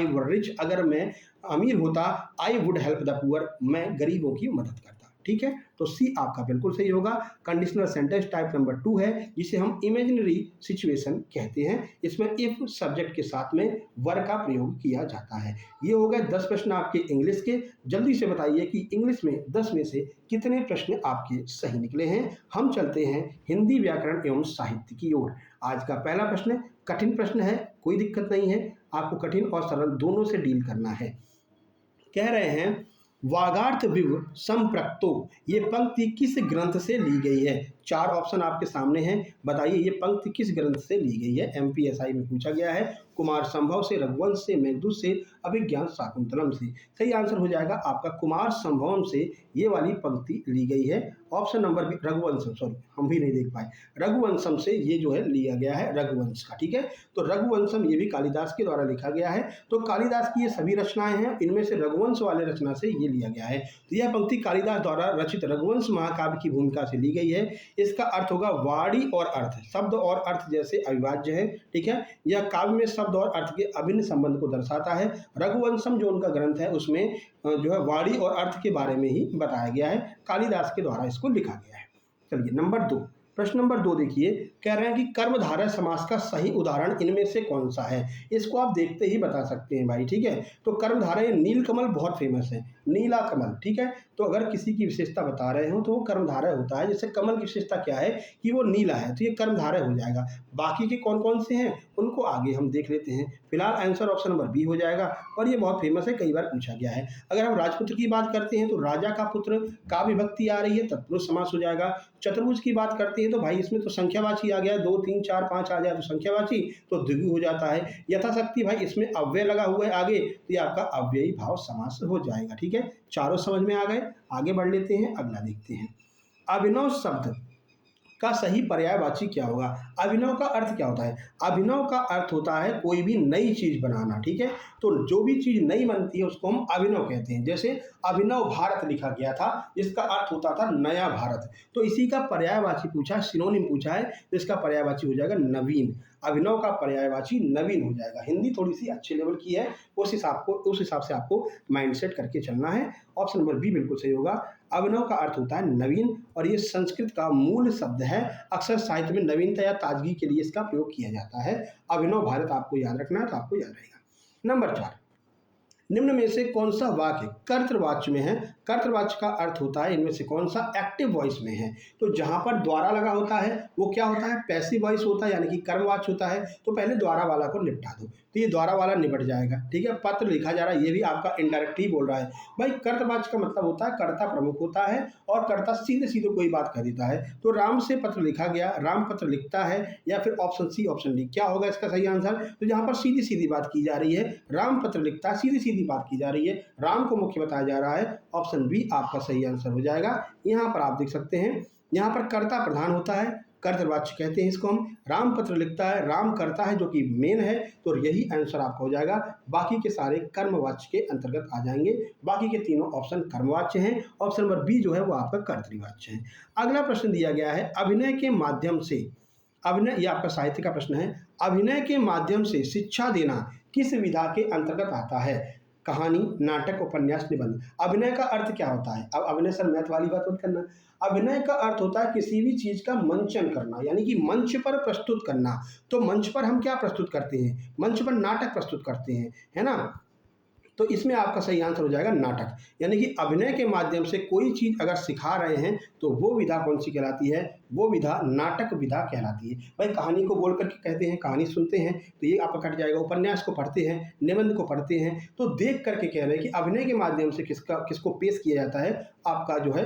वर रिच, अगर मैं अमीर होता, I would help the poor, मैं गरीबों की मदद करता, ठीक है। तो सी आपका बिल्कुल सही होगा। कंडीशनल सेंटेंस टाइप नंबर 2 है, जिसे हम इमेजिनरी सिचुएशन कहते हैं। इसमें इफ सब्जेक्ट के साथ में वर का प्रयोग किया जाता है। ये हो गए 10 प्रश्न आपके इंग्लिश के। जल्दी से बताइए कि इंग्लिश में 10 में से कितने प्रश्न आपके सही निकले हैं। हम चलते हैं हिंदी व्याकरण एवं साहित्य की ओर। आज का पहला प्रश्न कठिन प्रश्न है, कोई दिक्कत नहीं है, आपको कठिन और सरल दोनों से डील करना है। कह रहे हैं वागार्थ विव संप्रक्तो, ये पंक्ति किस ग्रंथ से ली गई है। 4 ऑप्शन आपके सामने हैं, बताइए ये पंक्ति किस ग्रंथ से ली गई है। एमपीएसआई में पूछा गया है। कुमार संभव से, रघुवंश से, मेघदूत से, अभिज्ञान शाकुंतलम से। सही आंसर हो जाएगा आपका कुमार संभवम से ये वाली पंक्ति ली गई है। Option number B Raghuvansham, sorry हम भी नहीं देख पाए, रघुवंशम से ये जो है लिया गया है रघुवंश का। ठीक है, तो रघुवंशम ये भी कालिदास के द्वारा लिखा गया है। तो कालिदास की ये सभी रचनाएं हैं, इनमें से रघुवंश वाले रचना से ये लिया गया है। तो यह पंक्ति कालिदास द्वारा रचित रघुवंश महाकाव्य की भूमिका से ली गई है। इसका अर्थ होगा वाणी और अर्थ, शब्द और अर्थ जैसे अविभाज्य है। ठीक है, यह काव्य में शब्द और अर्थ के अभिन्न संबंध को दर्शाता है। रघुवंशम जो उनका ग्रंथ है उसमें जो है वाणी और अर्थ के बारे में ही बताया गया है, कालिदास के द्वारा इसको लिखा गया है। चलिए नंबर 2, प्रश्न नंबर 2 देखिए, कह रहे हैं कि कर्मधारय समास का सही उदाहरण इनमें से कौन सा है। इसको आप देखते ही बता सकते हैं भाई। ठीक है, तो कर्मधारय नीलकमल बहुत फेमस है, नीला कमल। ठीक है, तो अगर किसी की विशेषता बता रहे हो तो वो कर्मधारय होता है। जैसे कमल की विशेषता क्या है कि वो नीला है, तो ये कर्मधारय हो जाएगा। बाकी के कौन कौन से हैं उनको आगे हम देख लेते हैं। फिलहाल आंसर ऑप्शन नंबर बी हो जाएगा, और ये बहुत फेमस है, कई बार पूछा गया है। अगर हम राजपुत्र की बात करते हैं तो राजा का पुत्र का विभक्ति आ रही है, तत्पुरुष समास हो जाएगा। चतुर्भुज की बात करते हैं तो भाई इसमें तो संख्यावाची आ गया, 2 3 4 5 आ जाए तो संख्यावाची, तो द्विगु हो जाता है। यथाशक्ति भाई इसमें अव्यय लगा हुआ है आगे, तो ये आपका अव्ययी भाव समास हो जाएगा। ठीक है, चारों समझ में आ गए। आगे बढ़ लेते हैं, अगला देखते हैं। अभिनव शब्द का सही पर्यायवाची क्या होगा। अभिनव का अर्थ क्या होता है। अभिनव का अर्थ होता है कोई भी नई चीज बनाना। ठीक है, तो जो भी चीज नई बनती है उसको हम अभिनव कहते हैं। जैसे अभिनव भारत लिखा गया था, जिसका अर्थ होता था नया भारत, तो इसी का पर्यायवाची पूछा, सिनोनिम पूछा है, तो इसका पर्यायवाची हो जाएगा नवीन। अभिनव का पर्यायवाची नवीन हो जाएगा। हिंदी थोड़ी सी अच्छे लेवल की है, उस हिसाब से आपको माइंडसेट करके चलना है। ऑप्शन नंबर बी बिल्कुल सही होगा। अभिनव का अर्थ होता है नवीन, और ये संस्कृत का मूल शब्द है। अक्सर साहित्य में नवीनता या ताजगी के लिए इसका प्रयोग किया जाता है। अभिनव भारत आपको याद रखना है, तो आपको याद रहेगा। नंबर 4, निम्न में से कौन सा वाक्य कर्तृवाच्य में है। कर्तृवाच्य का अर्थ होता है इनमें से कौन सा एक्टिव वॉइस में है। तो जहां पर द्वारा लगा होता है वो क्या होता है, पैसिव वॉइस होता है, यानी कि कर्मवाच्य होता है। तो पहले द्वारा वाला को निपटा दो, तो ये द्वारा वाला निपट जाएगा। ठीक है, पत्र लिखा जा रहा है, ये भी आपका इनडायरेक्ट ही बोल रहा है भाई। कर्तवाच्य का मतलब होता है कर्ता प्रमुख होता है, और कर्ता सीधे सीधे कोई बात कह देता है। तो राम से पत्र लिखा गया, राम पत्र लिखता है, या फिर ऑप्शन सी ऑप्शन डी क्या होगा इसका सही आंसर। तो जहां पर सीधी सीधी बात की जा रही है, राम पत्र लिखता है, सीधी सीधी बात की जा रही है, राम को मुख्य बताया जा रहा है, ऑप्शन बी आपका सही आंसर हो जाएगा। यहां पर आप देख सकते हैं, यहां पर कर्ता प्रधान होता है, कर्तवाच्य कहते हैं इसको हम। राम पत्र लिखता है, राम करता है जो कि मेन है, तो यही आंसर आपका हो जाएगा। बाकी के सारे कर्मवाच्य के अंतर्गत आ जाएंगे। बाकी के तीनों ऑप्शन कर्मवाच्य हैं। ऑप्शन नंबर बी जो है वो आपका कर्तृवाच्य है। अगला प्रश्न दिया गया है, अभिनय के माध्यम से, अभिनय, ये आपका साहित्य का प्रश्न है, अभिनय के माध्यम से शिक्षा देना किस विधा के अंतर्गत आता है। कहानी, नाटक, उपन्यास, निबंध। अभिनय का अर्थ क्या होता है। अब अभिनय सर मैथ वाली बात मत करना। अभिनय का अर्थ होता है किसी भी चीज का मंचन करना, यानी कि मंच पर प्रस्तुत करना। तो मंच पर हम क्या प्रस्तुत करते हैं, मंच पर नाटक प्रस्तुत करते हैं, है ना। तो इसमें आपका सही आंसर हो जाएगा नाटक। यानी कि अभिनय के माध्यम से कोई चीज अगर सिखा रहे हैं तो वो विधा कौन सी कहलाती है, वो विधा नाटक विधा कहलाती है। भाई कहानी को बोल करके कहते हैं, कहानी सुनते हैं, तो ये आपका कट जाएगा। उपन्यास को पढ़ते हैं, निबंध को पढ़ते हैं, तो देख करके कह रहे हैं कि अभिनय के माध्यम से किसको पेश किया जाता है, आपका जो है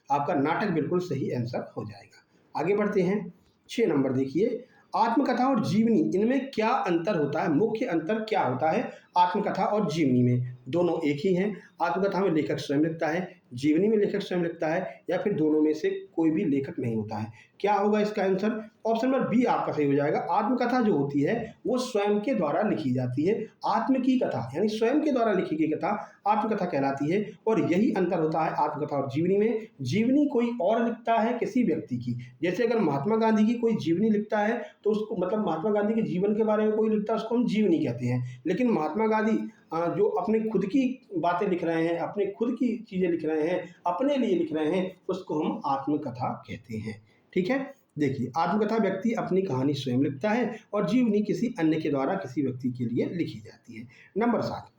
आपका नाटक बिल्कुल सही आंसर हो जाएगा। आगे बढ़ते हैं। 6 नंबर देखिए, आत्मकथा और जीवनी, इनमें क्या अंतर होता है, मुख्य अंतर क्या होता है। आत्मकथा और जीवनी में दोनों एक ही हैं। आत्मकथा में लेखक स्वयं लिखता है, जीवनी में लेखक स्वयं लिखता है, या फिर दोनों में से कोई भी लेखक नहीं होता है। क्या होगा इसका आंसर, ऑप्शन नंबर बी आपका सही हो जाएगा। आत्मकथा जो होती है वो स्वयं के द्वारा लिखी जाती है। आत्म की कथा यानी स्वयं के द्वारा लिखी गई कथा आत्मकथा कहलाती है, और यही अंतर होता है आत्मकथा और जीवनी में। जीवनी कोई और लिखता है किसी व्यक्ति की, जैसे अगर महात्मा गांधी की कोई जीवनी लिखता है तो उसको मतलब महात्मा गांधी के जीवन के बारे में कोई लिखता है उसको हम जीवनी कहते हैं। लेकिन महात्मा गांधी जो अपने खुद की बातें लिख रहे हैं, अपने खुद की चीज़ें लिख रहे हैं, अपने लिए लिख रहे हैं, उसको हम आत्मकथा कहते हैं। ठीक है, देखिए आत्मकथा व्यक्ति अपनी कहानी स्वयं लिखता है, और जीवनी किसी अन्य के द्वारा किसी व्यक्ति के लिए लिखी जाती है। नंबर 7,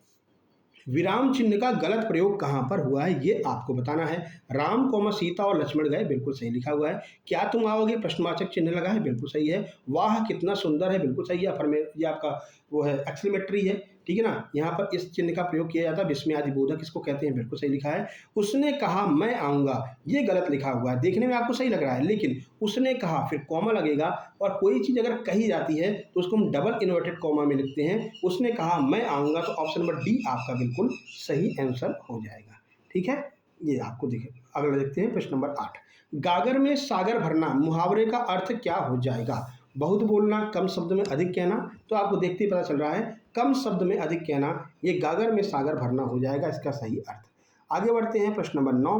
विराम चिन्ह का गलत प्रयोग कहाँ पर हुआ है, ये आपको बताना है। राम कोमा सीता और लक्ष्मण गए, बिल्कुल सही लिखा हुआ है। क्या तुम आओगे, प्रश्नवाचक चिन्ह लगा है, बिल्कुल सही है। वाह कितना सुंदर है, बिल्कुल सही है। ये आपका वो है एक्सक्लेमेटरी है, ठीक है ना। यहाँ पर इस चिन्ह का प्रयोग किया जाता है। विस्मयादि बोधक इसको कहते हैं, बिल्कुल सही लिखा है। उसने कहा मैं आऊँगा, ये गलत लिखा हुआ है। देखने में आपको सही लग रहा है, लेकिन उसने कहा फिर कॉमा लगेगा, और कोई चीज़ अगर कही जाती है तो उसको हम डबल इन्वर्टेड कॉमा में लिखते हैं। उसने कहा मैं आऊँगा, तो ऑप्शन नंबर डी आपका बिल्कुल सही आंसर हो जाएगा। ठीक है, ये आपको दिखे। अगला देखते हैं प्रश्न नंबर 8। गागर में सागर भरना मुहावरे का अर्थ क्या हो जाएगा? बहुत बोलना, कम शब्द में अधिक कहना। तो आपको देखते ही पता चल रहा है कम शब्द में अधिक कहना, ये गागर में सागर भरना हो जाएगा इसका सही अर्थ। आगे बढ़ते हैं प्रश्न नंबर 9।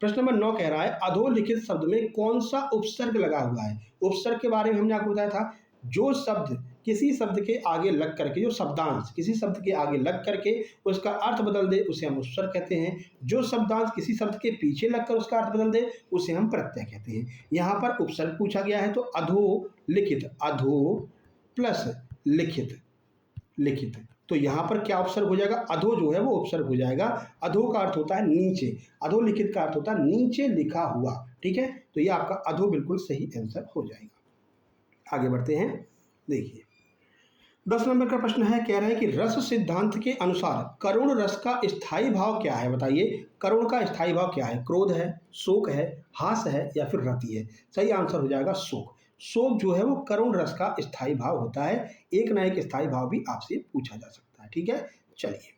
प्रश्न नंबर 9 कह रहा है अधोलिखित शब्द में कौन सा उपसर्ग लगा हुआ है? उपसर्ग के बारे में हमने आपको बताया था, जो शब्द किसी शब्द के आगे लग करके, जो शब्दांश किसी शब्द के आगे लग करके उसका अर्थ बदल दे उसे हम उपसर्ग कहते हैं। जो शब्दांश किसी शब्द के पीछे लगकर उसका अर्थ बदल दे उसे हम प्रत्यय कहते हैं। यहाँ पर उपसर्ग पूछा गया है तो अधोलिखित, अधो प्लस लिखित, लिखित, तो यहाँ पर क्या उपसर्ग हो जाएगा? अधो जो है वो उपसर्ग हो जाएगा। अधो का अर्थ होता है नीचे, अधोलिखित का अर्थ होता है नीचे लिखा हुआ। ठीक है, तो ये आपका अधो बिल्कुल सही आंसर हो जाएगा। आगे बढ़ते हैं, देखिए 10 नंबर का प्रश्न है, कह रहा है कि रस सिद्धांत के अनुसार करुण रस का स्थायी भाव क्या है? बताइए, करुण का स्थायी भाव क्या है? क्रोध है, शोक है, हास है या फिर रति है? सही आंसर हो जाएगा शोक। शोक जो है वो करुण रस का स्थायी भाव होता है। एक ना एक स्थायी भाव भी आपसे पूछा जा सकता है। ठीक है, चलिए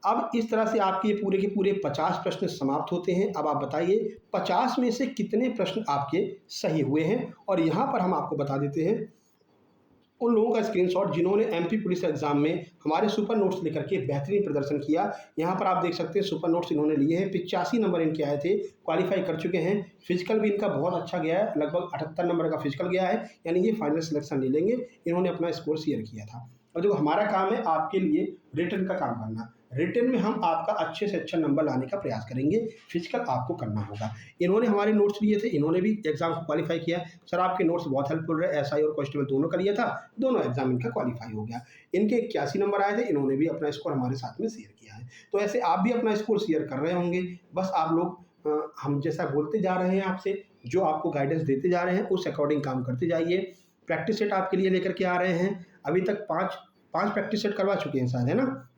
अब इस तरह से आपके ये पूरे के पूरे 50 प्रश्न समाप्त होते हैं। अब आप बताइए 50 में से कितने प्रश्न आपके सही हुए हैं? और यहाँ पर हम आपको बता देते हैं उन लोगों का स्क्रीनशॉट जिन्होंने एमपी पुलिस एग्जाम में हमारे सुपर नोट्स लेकर के बेहतरीन प्रदर्शन किया। यहाँ पर आप देख सकते हैं सुपर नोट्स इन्होंने लिए हैं, 85 नंबर इनके आए थे, क्वालिफाई कर चुके हैं। फिजिकल भी इनका बहुत अच्छा गया है, लगभग 78 नंबर का फिजिकल गया है, यानी ये फाइनल सिलेक्शन ले लेंगे। इन्होंने अपना स्कोर शेयर किया था। और जो हमारा काम है आपके लिए रिटर्न का काम करना, रिटर्न में हम आपका अच्छे से अच्छा नंबर लाने का प्रयास करेंगे। फिजिकल आपको करना होगा। इन्होंने हमारे नोट्स लिए थे, इन्होंने भी एग्जाम को क्वालिफाई किया। सर आपके नोट्स बहुत हेल्पफुल रहे, एसआई और कांस्टेबल दोनों का लिया था, दोनों एग्जाम इनका क्वालिफाई हो गया। इनके 81 नंबर आए थे, इन्होंने भी अपना स्कोर हमारे साथ में शेयर किया है। तो ऐसे आप भी अपना स्कोर शेयर कर रहे होंगे। बस आप लोग हम जैसा बोलते जा रहे हैं आपसे, जो आपको गाइडेंस देते जा रहे हैं उस अकॉर्डिंग काम करते जाइए। प्रैक्टिस सेट आपके लिए लेकर के आ रहे हैं। अभी तक पाँच प्रैक्टिस सेट करवा चुके हैं शायद, है ना?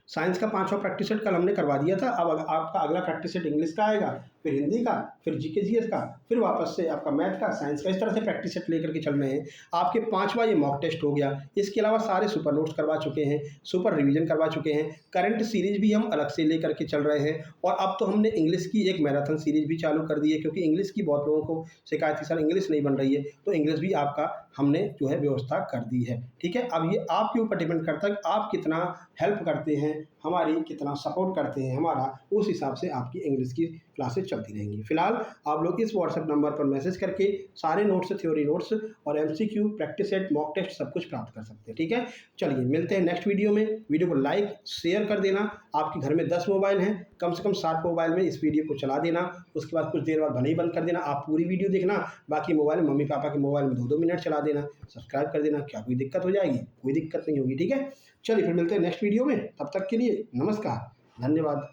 साइंस का 5वां प्रैक्टिस सेट कल हमने करवा दिया था। अब आपका अगला प्रैक्टिस सेट इंग्लिश का आएगा, फिर हिंदी का, फिर जीके जीएस का, फिर वापस से आपका मैथ का, साइंस का। इस तरह से प्रैक्टिस सेट लेकर के चल रहे हैं। आपके 5वां ये मॉक टेस्ट हो गया। इसके अलावा सारे सुपर नोट्स करवा चुके हैं, सुपर रिवीजन करवा चुके हैं, करंट सीरीज भी हम अलग से लेकर के चल रहे हैं। और अब तो हमने इंग्लिश की एक मैराथन सीरीज भी चालू कर दी है, क्योंकि इंग्लिश की बहुत लोगों को शिकायत थी, सर इंग्लिश नहीं बन रही है, तो इंग्लिश भी आपका हमने जो है व्यवस्था कर दी है। ठीक है, अब ये आपके ऊपर डिपेंड करता है कि आप कितना हेल्प करते हैं हमारी, कितना सपोर्ट करते हैं हमारा, उस हिसाब से आपकी इंग्लिश की क्लासेस चलती रहेंगी। फिलहाल आप लोग इस व्हाट्सएप नंबर पर मैसेज करके सारे नोट्स, थ्योरी नोट्स और MCQ, practice set, mock test सब कुछ प्राप्त कर सकते हैं। ठीक है, चलिए मिलते हैं नेक्स्ट वीडियो में। वीडियो को लाइक शेयर कर देना। आपके घर में 10 मोबाइल हैं, कम से कम 7 मोबाइल में इस वीडियो को चला देना। उसके बाद कुछ देर बाद भले ही बंद कर देना, आप पूरी वीडियो देखना, बाकी मोबाइल मम्मी पापा के मोबाइल में 2-2 मिनट चला देना। सब्सक्राइब कर देना। क्या कोई दिक्कत हो जाएगी? कोई दिक्कत नहीं होगी। ठीक है, चलिए फिर मिलते हैं नेक्स्ट वीडियो में। तब तक के लिए नमस्कार, धन्यवाद।